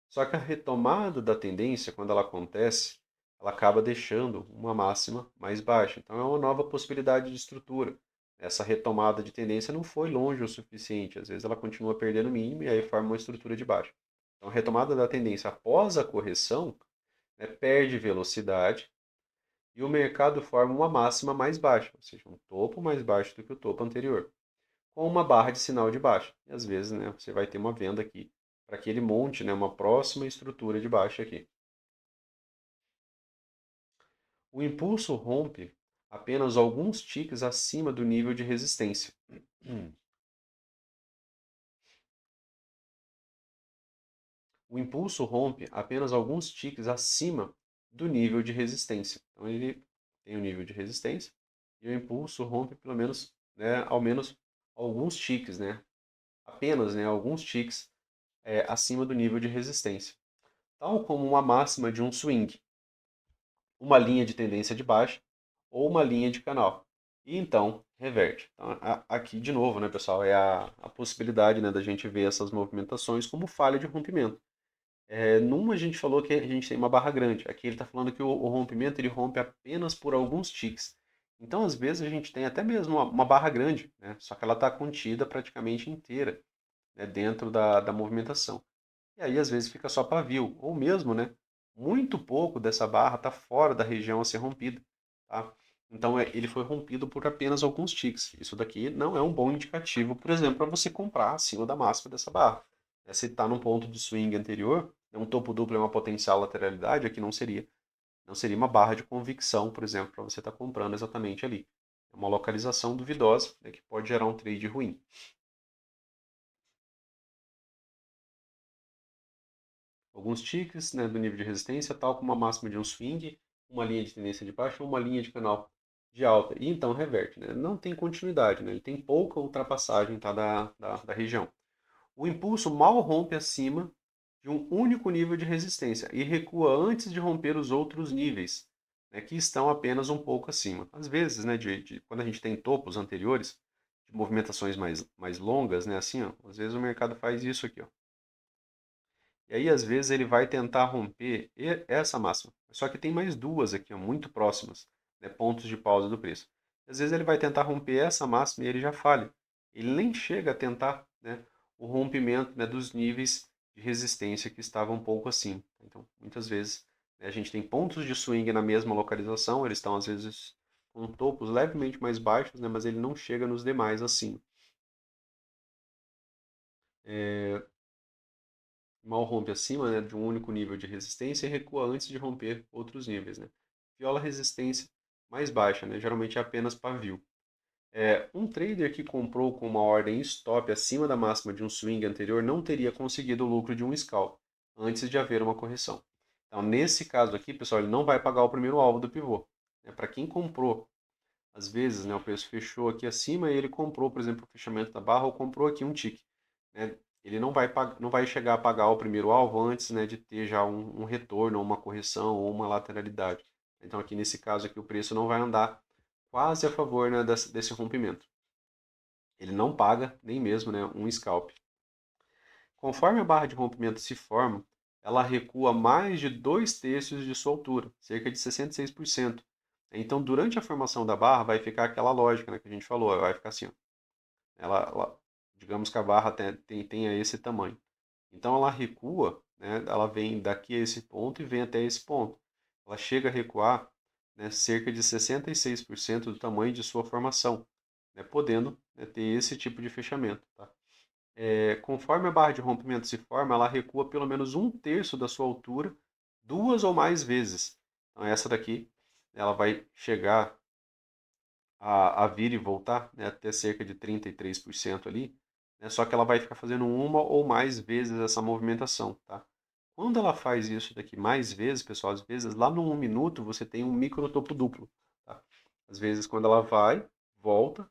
Só que a retomada da tendência, quando ela acontece, ela acaba deixando uma máxima mais baixa. Então é uma nova possibilidade de estrutura. Essa retomada de tendência não foi longe o suficiente. Às vezes ela continua perdendo mínimo e aí forma uma estrutura de baixa. Então a retomada da tendência após a correção, né, perde velocidade e o mercado forma uma máxima mais baixa, ou seja, um topo mais baixo do que o topo anterior. com uma barra de sinal de baixa. E às vezes, né, você vai ter uma venda aqui para que ele monte, né, uma próxima estrutura de baixa aqui. O impulso rompe apenas alguns ticks acima do nível de resistência. O impulso rompe apenas alguns ticks acima do nível de resistência. Então ele tem o nível de resistência e o impulso rompe pelo menos, né, ao menos alguns ticks, né? Apenas, né, alguns ticks acima do nível de resistência. Tal como uma máxima de um swing, uma linha de tendência de baixa ou uma linha de canal. E então reverte. Então, aqui de novo, né, pessoal, é a possibilidade, né, da gente ver essas movimentações como falha de rompimento. Numa a gente falou que a gente tem uma barra grande. Aqui ele está falando que o rompimento ele rompe apenas por alguns ticks. Então, às vezes, a gente tem até mesmo uma barra grande, né? Só que ela está contida praticamente inteira, né, dentro da movimentação. E aí, às vezes, fica só pavio. Ou mesmo, né, muito pouco dessa barra está fora da região a ser rompida. Tá? Então, ele foi rompido por apenas alguns ticks. Isso daqui não é um bom indicativo, por exemplo, para você comprar acima da máxima dessa barra. Se está num ponto de swing anterior, um topo duplo é uma potencial lateralidade, aqui não seria. Não seria uma barra de convicção, por exemplo, para você estar comprando exatamente ali. É uma localização duvidosa, né, que pode gerar um trade ruim. Alguns ticks, né, do nível de resistência, tal como a máxima de um swing, uma linha de tendência de baixa ou uma linha de canal de alta. E então reverte. Né? Não tem continuidade, né? Ele tem pouca ultrapassagem, tá, da região. O impulso mal rompe acima de um único nível de resistência e recua antes de romper os outros níveis, né, que estão apenas um pouco acima. Às vezes, né, quando a gente tem topos anteriores, de movimentações mais longas, né, assim, ó, às vezes o mercado faz isso aqui. Ó. E aí, às vezes, ele vai tentar romper essa máxima. Só que tem mais duas aqui, ó, muito próximas, né, pontos de pausa do preço. Às vezes ele vai tentar romper essa máxima e ele já falha. Ele nem chega a tentar, né, o rompimento, né, dos níveis de resistência que estavam um pouco acima. Então, muitas vezes, né, a gente tem pontos de swing na mesma localização, eles estão às vezes com topos levemente mais baixos, né, mas ele não chega nos demais acima. Mal rompe acima, né, de um único nível de resistência e recua antes de romper outros níveis. Né? Viola resistência mais baixa, né? Geralmente é apenas pavio. Um trader que comprou com uma ordem stop acima da máxima de um swing anterior não teria conseguido o lucro de um scalp antes de haver uma correção. Então, nesse caso aqui, pessoal, ele não vai pagar o primeiro alvo do pivô. Para quem comprou, às vezes, né, o preço fechou aqui acima e ele comprou, por exemplo, o fechamento da barra ou comprou aqui um tick. Né? Ele não vai chegar a pagar o primeiro alvo antes, né, de ter já um retorno, ou uma correção ou uma lateralidade. Então, aqui nesse caso aqui, o preço não vai andar quase a favor, né, desse rompimento. Ele não paga nem mesmo, né, um scalp. Conforme a barra de rompimento se forma, ela recua mais de 2/3 de sua altura, cerca de 66%. Então, durante a formação da barra, vai ficar aquela lógica, né, que a gente falou, vai ficar assim, ó. Digamos que a barra tenha esse tamanho. Então, ela recua, né, ela vem daqui a esse ponto e vem até esse ponto. Ela chega a recuar, né, cerca de 66% do tamanho de sua formação, né, podendo, né, ter esse tipo de fechamento. Tá? Conforme a barra de rompimento se forma, ela recua pelo menos 1/3 da sua altura, duas ou mais vezes. Então, essa daqui, ela vai chegar a vir e voltar, né, até cerca de 33% ali, né, só que ela vai ficar fazendo uma ou mais vezes essa movimentação. Tá? Quando ela faz isso daqui mais vezes, pessoal, às vezes lá no 1 minuto você tem um micro topo duplo. Tá? Às vezes quando ela vai, volta,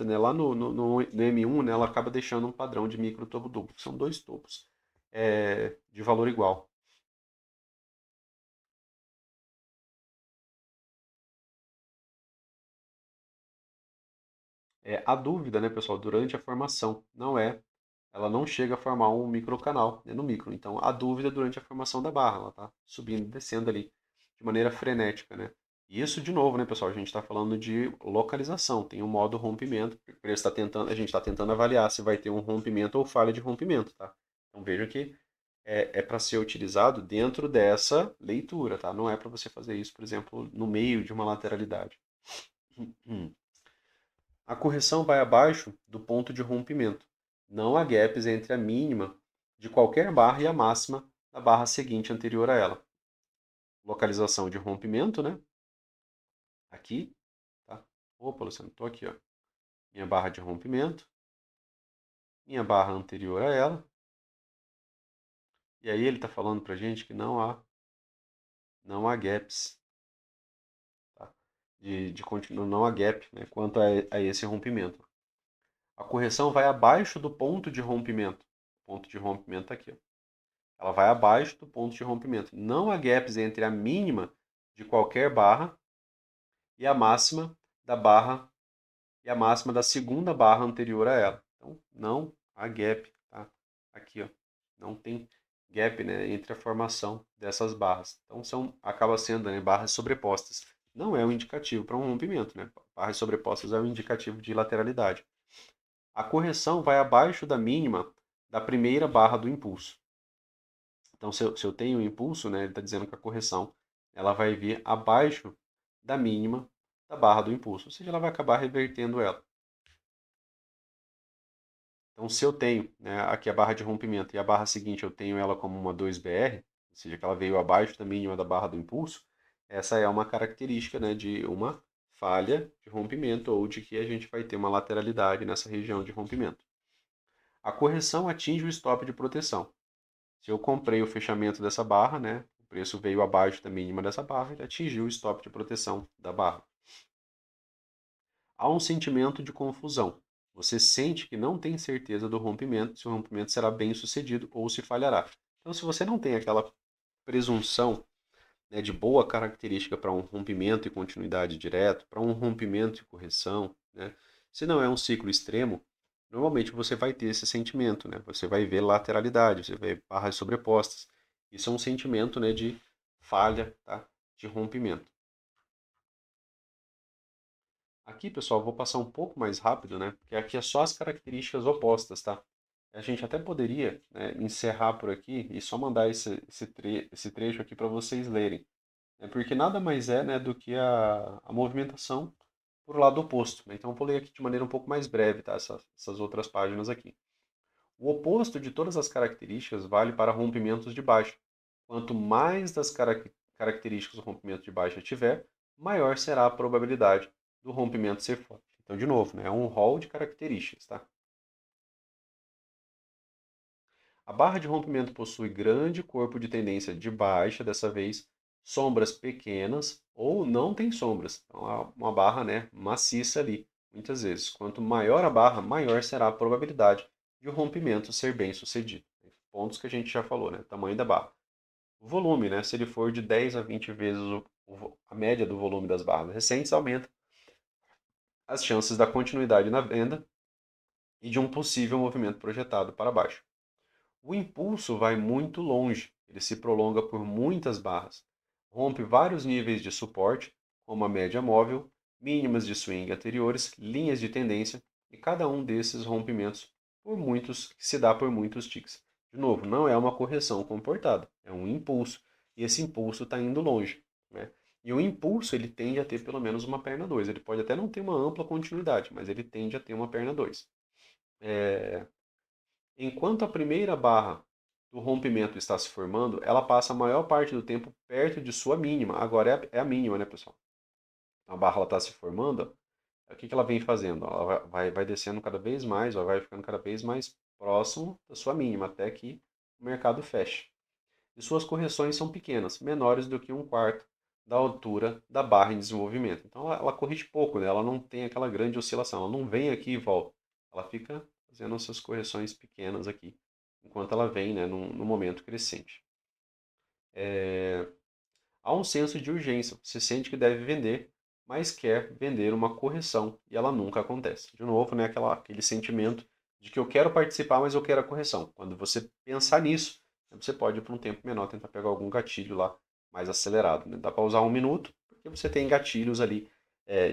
né? Lá no M1, né, ela acaba deixando um padrão de micro topo duplo, que são dois topos de valor igual. A dúvida, né, pessoal, durante a formação, ela não chega a formar um microcanal, né, no micro. Então, a dúvida durante a formação da barra, ela tá subindo e descendo ali de maneira frenética, né? E isso, de novo, né, pessoal, a gente está falando de localização, tem um modo rompimento, a gente está tentando avaliar se vai ter um rompimento ou falha de rompimento, tá? Então, veja que é para ser utilizado dentro dessa leitura, tá? Não é para você fazer isso, por exemplo, no meio de uma lateralidade. A correção vai abaixo do ponto de rompimento. Não há gaps entre a mínima de qualquer barra e a máxima da barra seguinte anterior a ela. Localização de rompimento, né? Aqui, tá? Opa, Luciano, estou aqui, ó. Minha barra de rompimento, minha barra anterior a ela. E aí ele está falando para a gente que não há gaps, tá? Não há gap, né, quanto a esse rompimento. A correção vai abaixo do ponto de rompimento. O ponto de rompimento está aqui, ó. Ela vai abaixo do ponto de rompimento. Não há gaps entre a mínima de qualquer barra e a máxima da barra e a máxima da segunda barra anterior a ela. Então, não há gap, tá? Aqui, ó. Não tem gap, né, entre a formação dessas barras. Então, acaba sendo, né, barras sobrepostas. Não é um indicativo para um rompimento, né? Barras sobrepostas é um indicativo de lateralidade. A correção vai abaixo da mínima da primeira barra do impulso. Então, se eu tenho o impulso, né, ele está dizendo que a correção ela vai vir abaixo da mínima da barra do impulso, ou seja, ela vai acabar revertendo ela. Então, se eu tenho, né, aqui a barra de rompimento e a barra seguinte eu tenho ela como uma 2BR, ou seja, que ela veio abaixo da mínima da barra do impulso, essa é uma característica, né, de uma falha de rompimento ou de que a gente vai ter uma lateralidade nessa região de rompimento. A correção atinge o stop de proteção. Se eu comprei o fechamento dessa barra, né, o preço veio abaixo da mínima dessa barra, ele atingiu o stop de proteção da barra. Há um sentimento de confusão. Você sente que não tem certeza do rompimento, se o rompimento será bem sucedido ou se falhará. Então, se você não tem aquela presunção, né, de boa característica para um rompimento e continuidade direto, para um rompimento e correção, né, se não é um ciclo extremo, normalmente você vai ter esse sentimento, né? Você vai ver lateralidade, você vai ver barras sobrepostas. Isso é um sentimento, né, de falha, tá? De rompimento. Aqui, pessoal, vou passar um pouco mais rápido, né? Porque aqui é só as características opostas, tá? A gente até poderia, né, encerrar por aqui e só mandar esse trecho aqui para vocês lerem. Né? Porque nada mais é, né, do que a movimentação por lado oposto. Né? Então, eu vou ler aqui de maneira um pouco mais breve, tá? Essas outras páginas aqui. O oposto de todas as características vale para rompimentos de baixa. Quanto mais das características do rompimento de baixa tiver, maior será a probabilidade do rompimento ser forte. Então, de novo, né, é um rol de características. Tá? A barra de rompimento possui grande corpo de tendência de baixa, dessa vez, sombras pequenas ou não tem sombras. Então, há uma barra, né, maciça ali, muitas vezes. Quanto maior a barra, maior será a probabilidade de o rompimento ser bem sucedido. Pontos que a gente já falou, né? Tamanho da barra. O volume, né? Se ele for de 10 a 20 vezes a média do volume das barras recentes, aumenta as chances da continuidade na venda e de um possível movimento projetado para baixo. O impulso vai muito longe, ele se prolonga por muitas barras, rompe vários níveis de suporte, como a média móvel, mínimas de swing anteriores, linhas de tendência, e cada um desses rompimentos se dá por muitos ticks. De novo, não é uma correção comportada, é um impulso, e esse impulso está indo longe. Né? E o impulso ele tende a ter pelo menos uma perna 2. Ele pode até não ter uma ampla continuidade, mas ele tende a ter uma perna 2. Enquanto a primeira barra do rompimento está se formando, ela passa a maior parte do tempo perto de sua mínima. Agora é a mínima, né, pessoal? A barra está se formando, ó. O que ela vem fazendo? Ela vai descendo cada vez mais, ó, vai ficando cada vez mais próximo da sua mínima, até que o mercado feche. E suas correções são pequenas, menores do que um quarto da altura da barra em desenvolvimento. Então ela corrige pouco, né? Ela não tem aquela grande oscilação, ela não vem aqui e volta. Ela fica fazendo essas correções pequenas aqui, enquanto ela vem, né, no momento crescente. Há um senso de urgência, você sente que deve vender, mas quer vender uma correção e ela nunca acontece. De novo, né, aquele sentimento de que eu quero participar, mas eu quero a correção. Quando você pensar nisso, você pode, por um tempo menor, tentar pegar algum gatilho lá mais acelerado. Né? Dá para usar 1 minuto, porque você tem gatilhos ali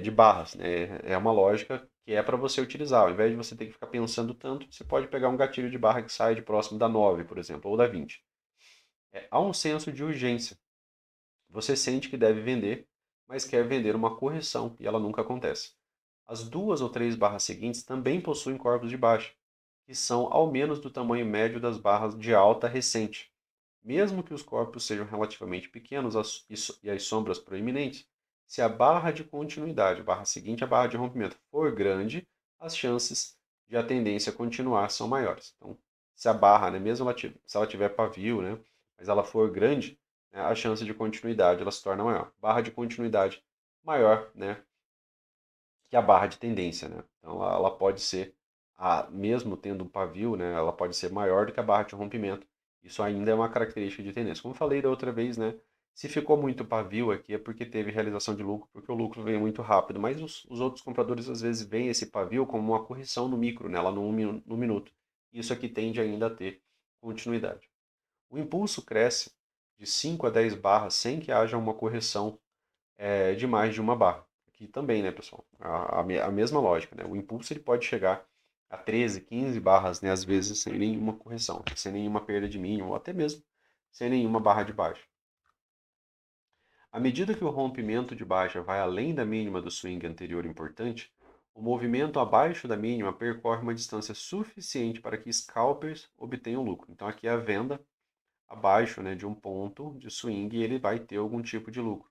de barras. Né? É uma lógica que é para você utilizar. Ao invés de você ter que ficar pensando tanto, você pode pegar um gatilho de barra que sai de próximo da 9, por exemplo, ou da 20. Há um senso de urgência. Você sente que deve vender, mas quer vender uma correção e ela nunca acontece. As 2 ou 3 barras seguintes também possuem corpos de baixa, que são ao menos do tamanho médio das barras de alta recente. Mesmo que os corpos sejam relativamente pequenos e as sombras proeminentes, se a barra de continuidade, barra seguinte à barra de rompimento, for grande, as chances de a tendência continuar são maiores. Então, se a barra, né, mesmo se ela tiver pavio, né, mas ela for grande, né, a chance de continuidade ela se torna maior. Barra de continuidade maior, né, que a barra de tendência, né? Então ela pode ser, mesmo tendo um pavio, né, ela pode ser maior do que a barra de rompimento. Isso ainda é uma característica de tendência. Como eu falei da outra vez, né, se ficou muito pavio aqui é porque teve realização de lucro, porque o lucro veio muito rápido. Mas os outros compradores às vezes veem esse pavio como uma correção no micro, né, lá no minuto. Isso aqui tende ainda a ter continuidade. O impulso cresce de 5 a 10 barras sem que haja uma correção de mais de uma barra. Aqui também, né, pessoal? A mesma lógica, né? O impulso ele pode chegar a 13, 15 barras, né, às vezes sem nenhuma correção, sem nenhuma perda de mínimo, ou até mesmo sem nenhuma barra de baixa. À medida que o rompimento de baixa vai além da mínima do swing anterior importante, o movimento abaixo da mínima percorre uma distância suficiente para que scalpers obtenham lucro. Então aqui é a venda abaixo, né, de um ponto de swing e ele vai ter algum tipo de lucro.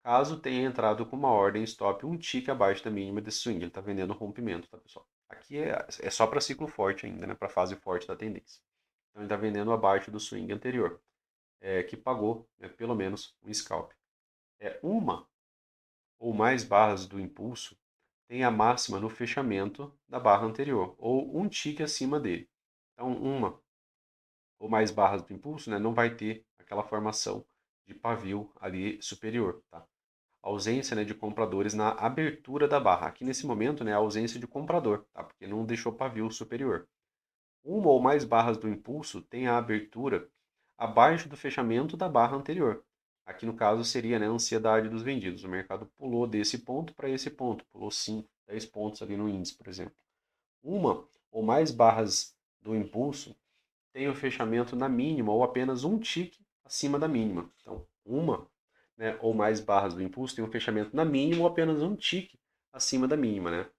Caso tenha entrado com uma ordem stop um tique abaixo da mínima desse swing, ele está vendendo rompimento, tá, pessoal? Aqui é só para ciclo forte ainda, né, para fase forte da tendência. Então ele está vendendo abaixo do swing anterior, que pagou, né, pelo menos um scalp. Uma ou mais barras do impulso tem a máxima no fechamento da barra anterior, ou um tique acima dele. Então uma ou mais barras do impulso, né, não vai ter aquela formação de pavio ali superior, tá? Ausência, né, de compradores na abertura da barra. Aqui nesse momento, né, a ausência de comprador, tá? Porque não deixou pavio superior. Uma ou mais barras do impulso tem a abertura abaixo do fechamento da barra anterior. Aqui no caso seria, né, a ansiedade dos vendidos. O mercado pulou desse ponto para esse ponto, pulou 5, 10 pontos ali no índice, por exemplo. Uma ou mais barras do impulso tem o fechamento na mínima ou apenas um tique acima da mínima. Então, uma, né, ou mais barras do impulso tem um fechamento na mínima ou apenas um tique acima da mínima, né?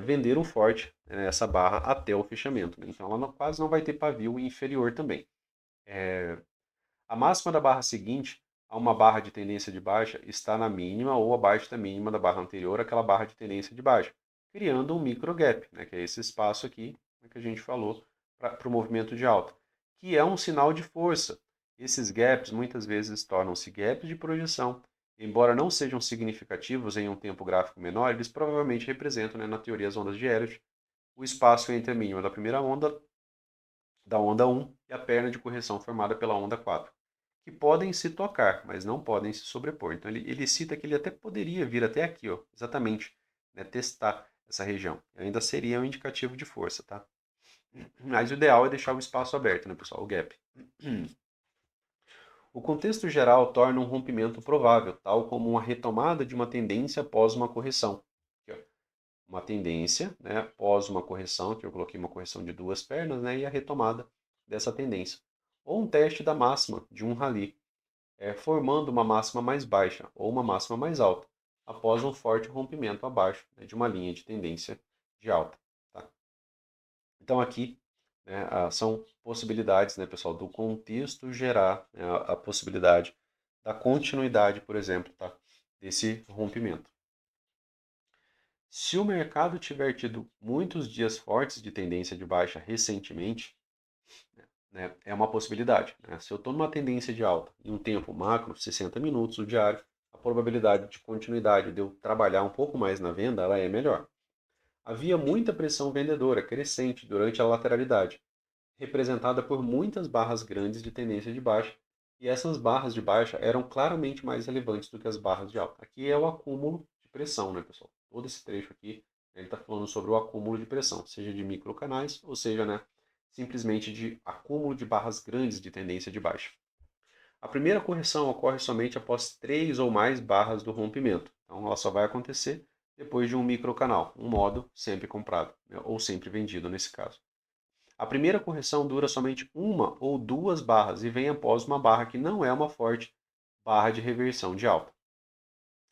Venderam forte, né, essa barra até o fechamento. Né? Então ela quase não vai ter pavio inferior também. A máxima da barra seguinte a uma barra de tendência de baixa está na mínima ou abaixo da mínima da barra anterior àquela barra de tendência de baixa, criando um micro gap, né, que é esse espaço aqui, né, que a gente falou para o movimento de alta, que é um sinal de força. Esses gaps muitas vezes tornam-se gaps de projeção. Embora não sejam significativos em um tempo gráfico menor, eles provavelmente representam, né, na teoria, as ondas de Elliott, o espaço entre a mínima da primeira onda, da onda 1, e a perna de correção formada pela onda 4, que podem se tocar, mas não podem se sobrepor. Então ele cita que ele até poderia vir até aqui, ó, exatamente, né, testar essa região. Ainda seria um indicativo de força, tá? Mas o ideal é deixar o espaço aberto, né, pessoal? O gap. O contexto geral torna um rompimento provável, tal como uma retomada de uma tendência após uma correção. Aqui, ó. Uma tendência, né, após uma correção, que eu coloquei uma correção de 2 pernas, né, e a retomada dessa tendência. Ou um teste da máxima de um rally, formando uma máxima mais baixa ou uma máxima mais alta, após um forte rompimento abaixo, né, de uma linha de tendência de alta. Tá? Então aqui, né, são possibilidades, né, pessoal, do contexto gerar, né, a possibilidade da continuidade, por exemplo, tá, desse rompimento. Se o mercado tiver tido muitos dias fortes de tendência de baixa recentemente, né, é uma possibilidade. Né? Se eu estou numa tendência de alta em um tempo macro, 60 minutos o diário, a probabilidade de continuidade de eu trabalhar um pouco mais na venda ela é melhor. Havia muita pressão vendedora crescente durante a lateralidade, representada por muitas barras grandes de tendência de baixa, e essas barras de baixa eram claramente mais relevantes do que as barras de alta. Aqui é o acúmulo de pressão, né, pessoal? Todo esse trecho aqui, ele está falando sobre o acúmulo de pressão, seja de microcanais, ou seja, né, simplesmente de acúmulo de barras grandes de tendência de baixa. A primeira correção ocorre somente após 3 ou mais barras do rompimento. Então ela só vai acontecer depois de um microcanal, um modo sempre comprado, né, ou sempre vendido nesse caso. A primeira correção dura somente uma ou 2 barras e vem após uma barra que não é uma forte barra de reversão de alta.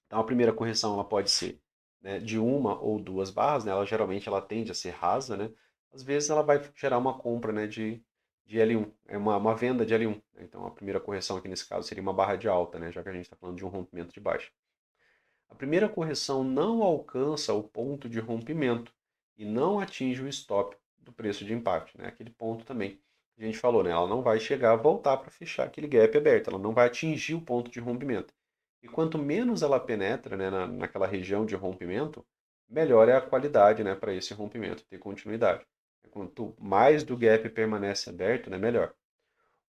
Então a primeira correção ela pode ser, né, de uma ou duas barras, né, geralmente ela tende a ser rasa, né, às vezes ela vai gerar uma compra, né, de L1, é uma venda de L1. Né, então a primeira correção aqui nesse caso seria uma barra de alta, né, já que a gente está falando de um rompimento de baixa. A primeira correção não alcança o ponto de rompimento e não atinge o stop do preço de impacto, né? Aquele ponto também que a gente falou, né? Ela não vai chegar a voltar para fechar aquele gap aberto, ela não vai atingir o ponto de rompimento. E quanto menos ela penetra, né, naquela região de rompimento, melhor é a qualidade, né, para esse rompimento ter continuidade. Quanto mais do gap permanece aberto, né, melhor.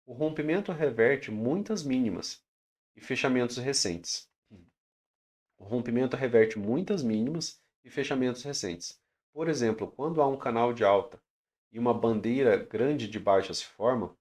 O rompimento reverte muitas mínimas e fechamentos recentes. O rompimento reverte muitas mínimas e fechamentos recentes. Por exemplo, quando há um canal de alta e uma bandeira grande de baixa se forma,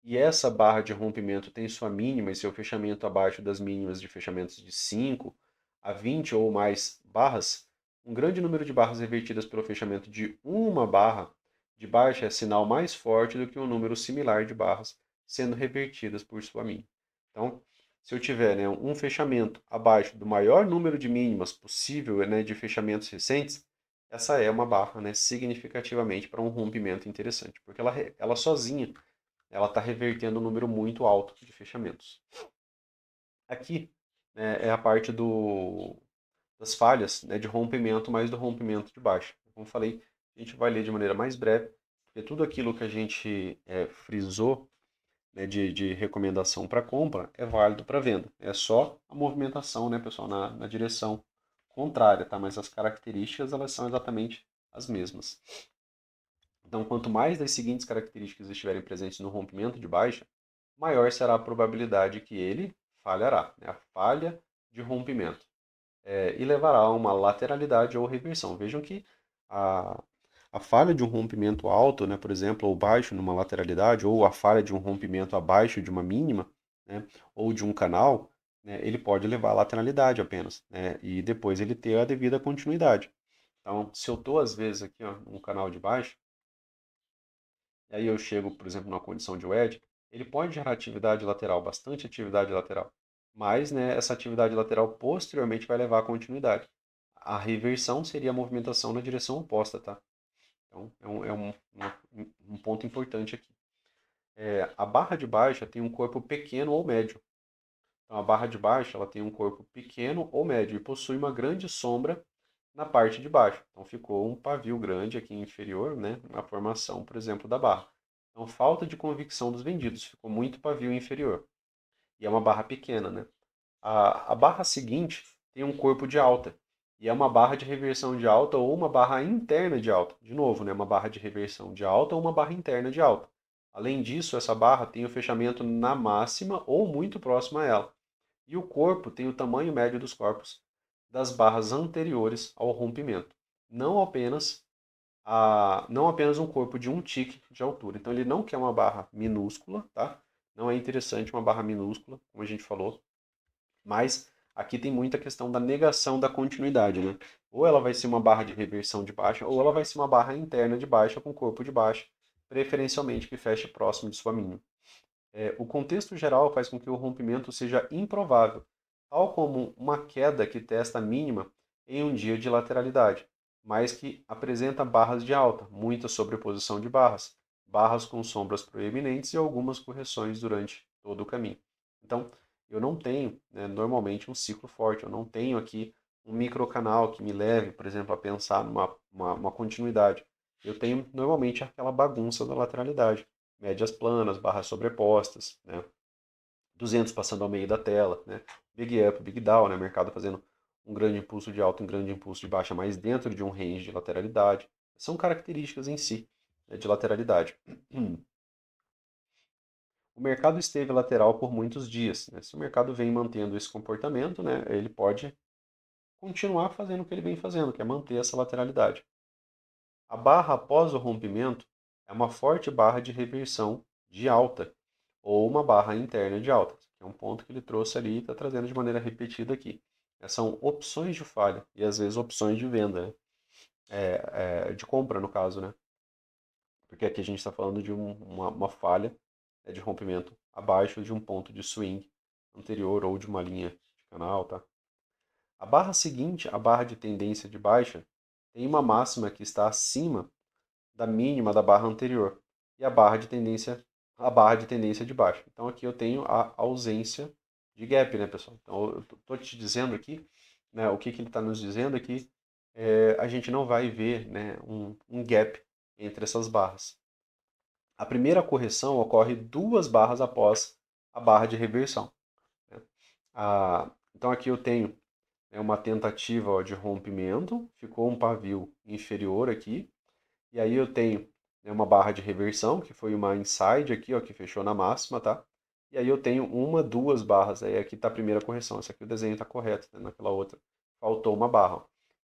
e essa barra de rompimento tem sua mínima e seu fechamento abaixo das mínimas de fechamentos de 5 a 20 ou mais barras, um grande número de barras revertidas pelo fechamento de uma barra de baixa é sinal mais forte do que um número similar de barras sendo revertidas por sua mínima. Então, se eu tiver, né, um fechamento abaixo do maior número de mínimas possível, né, de fechamentos recentes, essa é uma barra, né, significativamente para um rompimento interessante, porque ela sozinha ela está revertendo um número muito alto de fechamentos. Aqui, né, é a parte das falhas, né, de rompimento, mais do rompimento de baixa. Como falei, a gente vai ler de maneira mais breve, porque tudo aquilo que a gente frisou, né, de recomendação para compra é válido para venda. É só a movimentação, né, pessoal, na direção contrária, tá? Mas as características elas são exatamente as mesmas. Então, quanto mais das seguintes características estiverem presentes no rompimento de baixa, maior será a probabilidade que ele falhará, né? A falha de rompimento, e levará a uma lateralidade ou reversão. Vejam que a, a falha de um rompimento alto, né, por exemplo, ou baixo numa lateralidade, ou a falha de um rompimento abaixo de uma mínima, né, ou de um canal, né, ele pode levar à lateralidade apenas, né, e depois ele ter a devida continuidade. Então, se eu estou às vezes aqui, ó, num canal de baixo, e aí eu chego, por exemplo, numa condição de wedge, ele pode gerar atividade lateral, bastante atividade lateral. Mas, né, essa atividade lateral posteriormente vai levar à continuidade. A reversão seria a movimentação na direção oposta, tá? Então, um ponto importante aqui. A barra de baixa tem um corpo pequeno ou médio. Então, a barra de baixa ela tem um corpo pequeno ou médio e possui uma grande sombra na parte de baixo. Então, ficou um pavio grande aqui inferior, né, na formação, por exemplo, da barra. Então, falta de convicção dos vendidos, ficou muito pavio inferior. E é uma barra pequena, né? A barra seguinte tem um corpo de alta. E é uma barra de reversão de alta ou uma barra interna de alta. De novo, né? Uma barra de reversão de alta ou uma barra interna de alta. Além disso, essa barra tem o fechamento na máxima ou muito próximo a ela. E o corpo tem o tamanho médio dos corpos das barras anteriores ao rompimento. Não apenas, não apenas um corpo de um tique de altura. Então ele não quer uma barra minúscula, tá? Não é interessante uma barra minúscula, como a gente falou, mas aqui tem muita questão da negação da continuidade, né? Ou ela vai ser uma barra de reversão de baixa, ou ela vai ser uma barra interna de baixa com corpo de baixa, preferencialmente que feche próximo de sua mínima. O contexto geral faz com que o rompimento seja improvável, tal como uma queda que testa a mínima em um dia de lateralidade, mas que apresenta barras de alta, muita sobreposição de barras, barras com sombras proeminentes e algumas correções durante todo o caminho. Então, eu não tenho, né, normalmente um ciclo forte, eu não tenho aqui um microcanal que me leve, por exemplo, a pensar uma continuidade. Eu tenho normalmente aquela bagunça da lateralidade, médias planas, barras sobrepostas, né? 200 passando ao meio da tela, né? Big up, big down, né? Mercado fazendo um grande impulso de alta, um grande impulso de baixa, mas dentro de um range de lateralidade. São características em si, né, de lateralidade. O mercado esteve lateral por muitos dias, né? Se o mercado vem mantendo esse comportamento, né, ele pode continuar fazendo o que ele vem fazendo, que é manter essa lateralidade. A barra após o rompimento é uma forte barra de reversão de alta, ou uma barra interna de alta, que é um ponto que ele trouxe ali e está trazendo de maneira repetida aqui. São opções de falha e às vezes opções de venda, né? De compra no caso, né? Porque aqui a gente está falando de uma falha, né, de rompimento abaixo de um ponto de swing anterior ou de uma linha de canal, tá? A barra seguinte, a barra de tendência de baixa, tem uma máxima que está acima da mínima da barra anterior e a barra de tendência de baixa. Então aqui eu tenho a ausência de gap, né, pessoal? Então eu estou te dizendo aqui, né, o que, que ele está nos dizendo aqui, a gente não vai ver, né, um gap entre essas barras. A primeira correção ocorre 2 barras após a barra de reversão, né? Então aqui eu tenho, né, uma tentativa, ó, de rompimento, ficou um pavio inferior aqui, e aí eu tenho, né, uma barra de reversão, que foi uma inside aqui, ó, que fechou na máxima, tá? E aí eu tenho 1, 2 barras, aí aqui está a primeira correção, essa aqui o desenho está correto, né? Naquela outra faltou uma barra.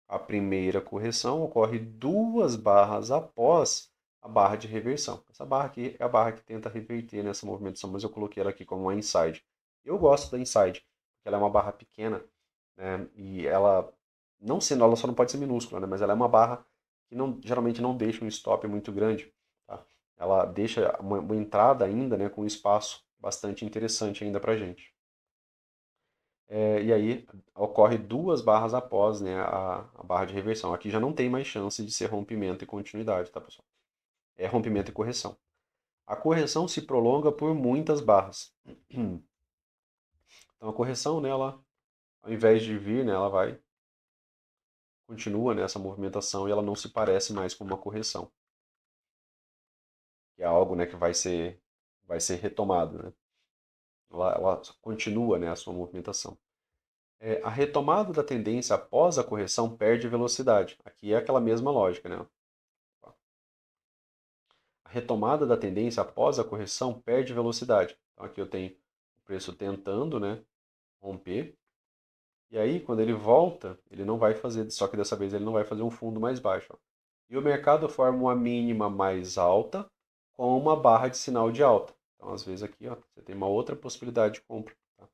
A primeira correção ocorre 2 barras após a barra de reversão. Essa barra aqui é a barra que tenta reverter nessa movimentação, mas eu coloquei ela aqui como uma inside. Eu gosto da inside, porque ela é uma barra pequena, né? E ela, não sendo, ela só não pode ser minúscula, né? Mas ela é uma barra que não, geralmente não deixa um stop muito grande, tá? Ela deixa uma entrada ainda, né, com um espaço bastante interessante ainda para gente. E aí ocorre 2 barras após, né, a barra de reversão. Aqui já não tem mais chance de ser rompimento e continuidade, tá, pessoal? É rompimento e correção. A correção se prolonga por muitas barras. Então a correção, né, ela, ao invés de vir, né, ela continua nessa movimentação e ela não se parece mais com uma correção, que é algo, né, que vai ser retomado, né? Ela continua, né, a sua movimentação. A retomada da tendência após a correção perde velocidade. Aqui é aquela mesma lógica, né? A retomada da tendência após a correção perde velocidade. Então aqui eu tenho o preço tentando, né, romper. E aí, quando ele volta, ele não vai fazer, só que dessa vez ele não vai fazer um fundo mais baixo, ó. E o mercado forma uma mínima mais alta com uma barra de sinal de alta. Então, às vezes aqui, ó, você tem uma outra possibilidade de compra, tá?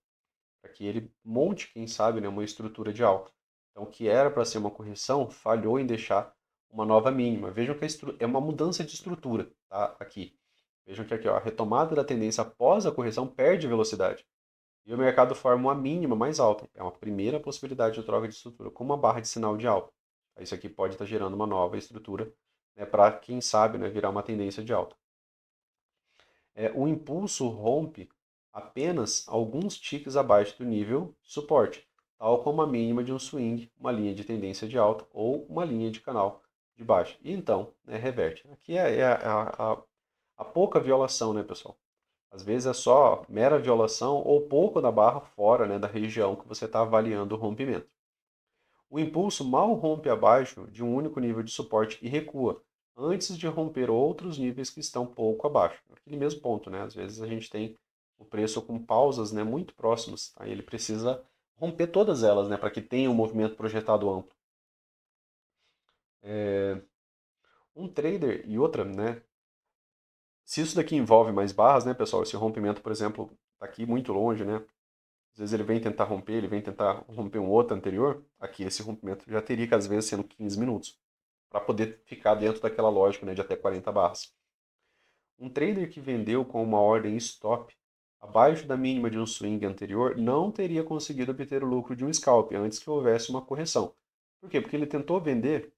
Para que ele monte, quem sabe, né, uma estrutura de alta. Então, o que era para ser uma correção, falhou em deixar uma nova mínima. Vejam que é uma mudança de estrutura, tá? Aqui. Vejam que aqui, ó, a retomada da tendência após a correção perde velocidade. E o mercado forma uma mínima mais alta. É uma primeira possibilidade de troca de estrutura com uma barra de sinal de alta. Isso aqui pode estar gerando uma nova estrutura, né, para, quem sabe, né, virar uma tendência de alta. O impulso rompe apenas alguns ticks abaixo do nível de suporte, tal como a mínima de um swing, uma linha de tendência de alta ou uma linha de canal de baixa. E então, né, reverte. Aqui a pouca violação, né, pessoal? Às vezes é só mera violação ou pouco da barra fora, né, da região que você está avaliando o rompimento. O impulso mal rompe abaixo de um único nível de suporte e recua, antes de romper outros níveis que estão pouco abaixo. Aquele mesmo ponto, né? Às vezes a gente tem o preço com pausas, né, muito próximas. Aí ele precisa romper todas elas, né, para que tenha um movimento projetado amplo. Um trader e outra, né? Se isso daqui envolve mais barras, né, pessoal? Esse rompimento, por exemplo, está aqui muito longe, né? Às vezes ele vem tentar romper, ele vem tentar romper um outro anterior. Aqui esse rompimento já teria que às vezes sendo 15 minutos, para poder ficar dentro daquela lógica, né, de até 40 barras. Um trader que vendeu com uma ordem stop abaixo da mínima de um swing anterior não teria conseguido obter o lucro de um scalp antes que houvesse uma correção. Por quê? Porque ele tentou vender,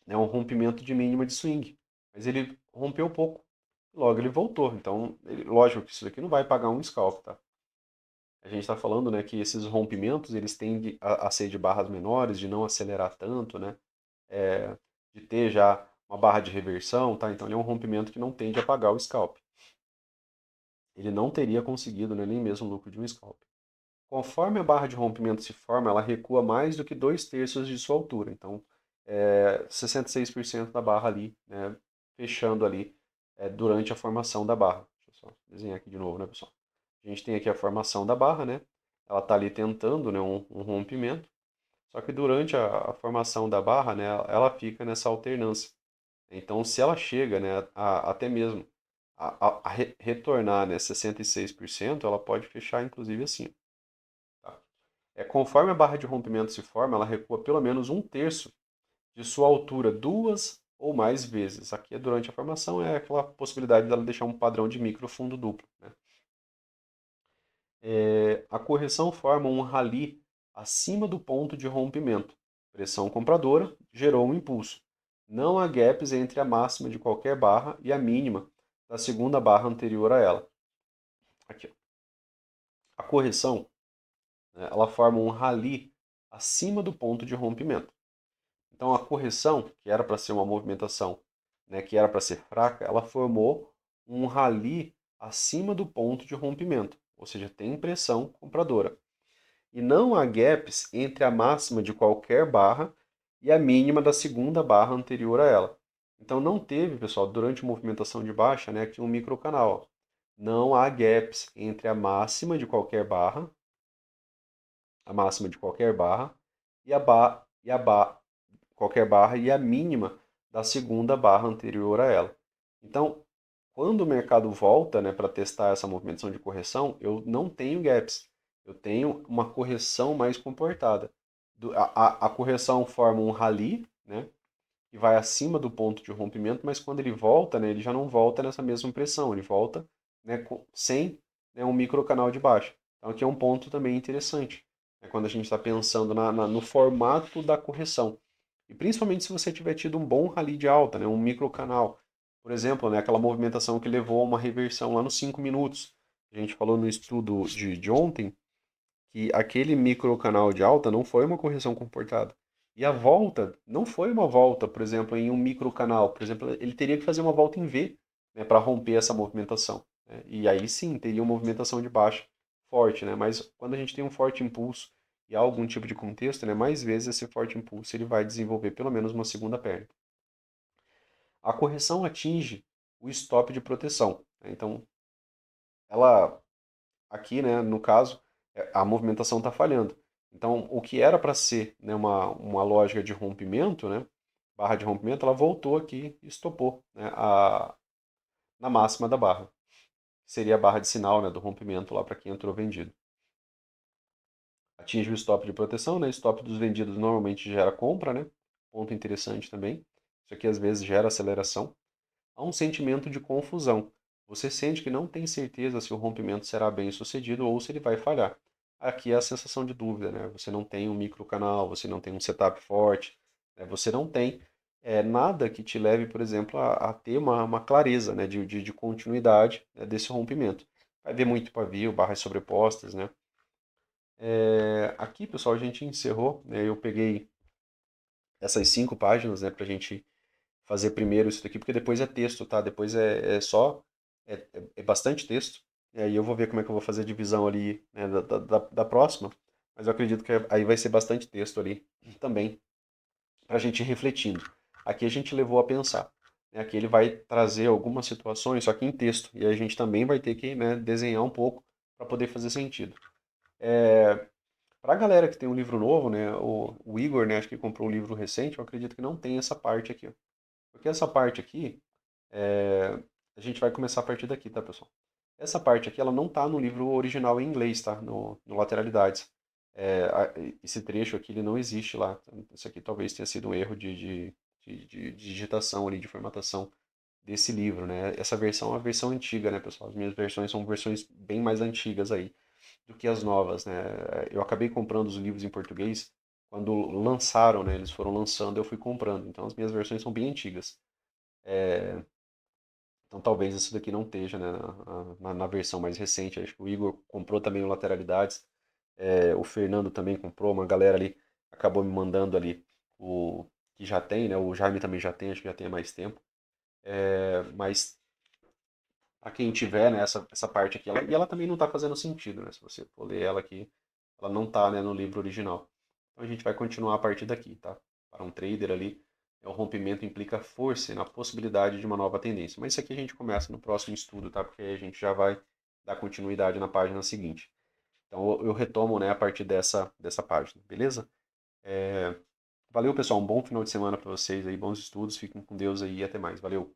né, um rompimento de mínima de swing, mas ele rompeu pouco. Logo ele voltou. Então, lógico que isso daqui não vai pagar um scalp, tá? A gente está falando, né, que esses rompimentos eles tendem a ser de barras menores, de não acelerar tanto, né? É, de ter já uma barra de reversão, tá? Então ele é um rompimento que não tende a pagar o scalp. Ele não teria conseguido, né, nem mesmo o lucro de um scalp. Conforme a barra de rompimento se forma, ela recua mais do que 2/3 de sua altura. Então, 66% da barra ali, né, fechando ali, durante a formação da barra. Deixa eu só desenhar aqui de novo, né, pessoal? A gente tem aqui a formação da barra, né? Ela está ali tentando, né, um rompimento. Só que durante a formação da barra, né, ela fica nessa alternância. Então, se ela chega, né, até mesmo retornar, né, 66%, ela pode fechar inclusive assim. Tá? Conforme a barra de rompimento se forma, ela recua pelo menos 1/3 de sua altura 2 ou mais vezes. Aqui durante a formação é aquela possibilidade dela deixar um padrão de micro fundo duplo, né? A correção forma um rally acima do ponto de rompimento. Pressão compradora gerou um impulso. Não há gaps entre a máxima de qualquer barra e a mínima da segunda barra anterior a ela. Aqui, ó. A correção, né, ela forma um rally acima do ponto de rompimento. Então a correção, que era para ser uma movimentação, né, que era para ser fraca, ela formou um rally acima do ponto de rompimento, ou seja, tem pressão compradora. E não há gaps entre a máxima de qualquer barra e a mínima da segunda barra anterior a ela. Então não teve, pessoal, durante a movimentação de baixa, né, aqui um microcanal. Ó. Não há gaps entre a máxima de qualquer barra qualquer barra e a mínima da segunda barra anterior a ela. Então, quando o mercado volta, né, para testar essa movimentação de correção, eu não tenho gaps. Eu tenho uma correção mais comportada. A correção forma um rally, né, que vai acima do ponto de rompimento, mas quando ele volta, né, ele já não volta nessa mesma pressão, ele volta, né, sem, né, um microcanal de baixa. Então aqui é um ponto também interessante, né, quando a gente está pensando no formato da correção. E principalmente se você tiver tido um bom rally de alta, né, um microcanal. Por exemplo, né, aquela movimentação que levou a uma reversão lá nos 5 minutos. A gente falou no estudo de ontem que aquele microcanal de alta não foi uma correção comportada. E a volta não foi uma volta, por exemplo, em um microcanal. Por exemplo, ele teria que fazer uma volta em V, né, para romper essa movimentação. Né? E aí sim, teria uma movimentação de baixa forte. Né? Mas quando a gente tem um forte impulso e há algum tipo de contexto, né, mais vezes esse forte impulso ele vai desenvolver pelo menos uma segunda perna. A correção atinge o stop de proteção. Né? Então, ela aqui, né, no caso, a movimentação está falhando. Então, o que era para ser, né, uma lógica de rompimento, né, barra de rompimento, ela voltou aqui e estopou, né, na máxima da barra. Seria a barra de sinal, né, do rompimento lá para quem entrou vendido. Atinge o stop de proteção, né, stop dos vendidos normalmente gera compra, né, ponto interessante também. Isso aqui às vezes gera aceleração. Há um sentimento de confusão. Você sente que não tem certeza se o rompimento será bem sucedido ou se ele vai falhar. Aqui é a sensação de dúvida, né? Você não tem um microcanal, você não tem um setup forte, né? Você não tem nada que te leve, por exemplo, a ter uma clareza, né? de continuidade, né? Desse rompimento. Vai ver muito pavio, barras sobrepostas, né? Aqui, pessoal, a gente encerrou, né? Eu peguei essas 5 páginas, né? Para a gente fazer primeiro isso daqui, porque depois é texto, tá? Depois é bastante texto. E aí eu vou ver como é que eu vou fazer a divisão ali, né, da próxima. Mas eu acredito que aí vai ser bastante texto ali também, pra gente ir refletindo. Aqui a gente levou a pensar. Né? Aqui ele vai trazer algumas situações, só que em texto. E aí a gente também vai ter que, né, desenhar um pouco para poder fazer sentido. Para a galera que tem um livro novo, né, o Igor, né, acho que comprou um livro recente, eu acredito que não tem essa parte aqui. Ó. Porque essa parte aqui, é, a gente vai começar a partir daqui, tá, pessoal? Essa parte aqui, ela não tá no livro original em inglês, tá? No Lateralidades. Esse trecho aqui, ele não existe lá. Isso aqui talvez tenha sido um erro de digitação ali, de formatação desse livro, né? Essa versão é uma versão antiga, né, pessoal? As minhas versões são versões bem mais antigas aí do que as novas, né? Eu acabei comprando os livros em português quando lançaram, né? Eles foram lançando, eu fui comprando. Então as minhas versões são bem antigas. Então talvez isso daqui não esteja, né, na versão mais recente. Acho que o Igor comprou também o Lateralidades, o Fernando também comprou, uma galera ali acabou me mandando ali o que já tem, né? O Jaime também já tem, acho que já tem há mais tempo. Mas a quem tiver, né, essa parte aqui, e ela também não está fazendo sentido, né? Se você for ler ela aqui, ela não está, né, no livro original. Então a gente vai continuar a partir daqui, tá? Para um trader ali, o rompimento implica força na possibilidade de uma nova tendência. Mas isso aqui a gente começa no próximo estudo, tá? Porque aí a gente já vai dar continuidade na página seguinte. Então eu retomo, né, a partir dessa página, beleza? Valeu, pessoal. Um bom final de semana para vocês aí, bons estudos. Fiquem com Deus aí e até mais. Valeu!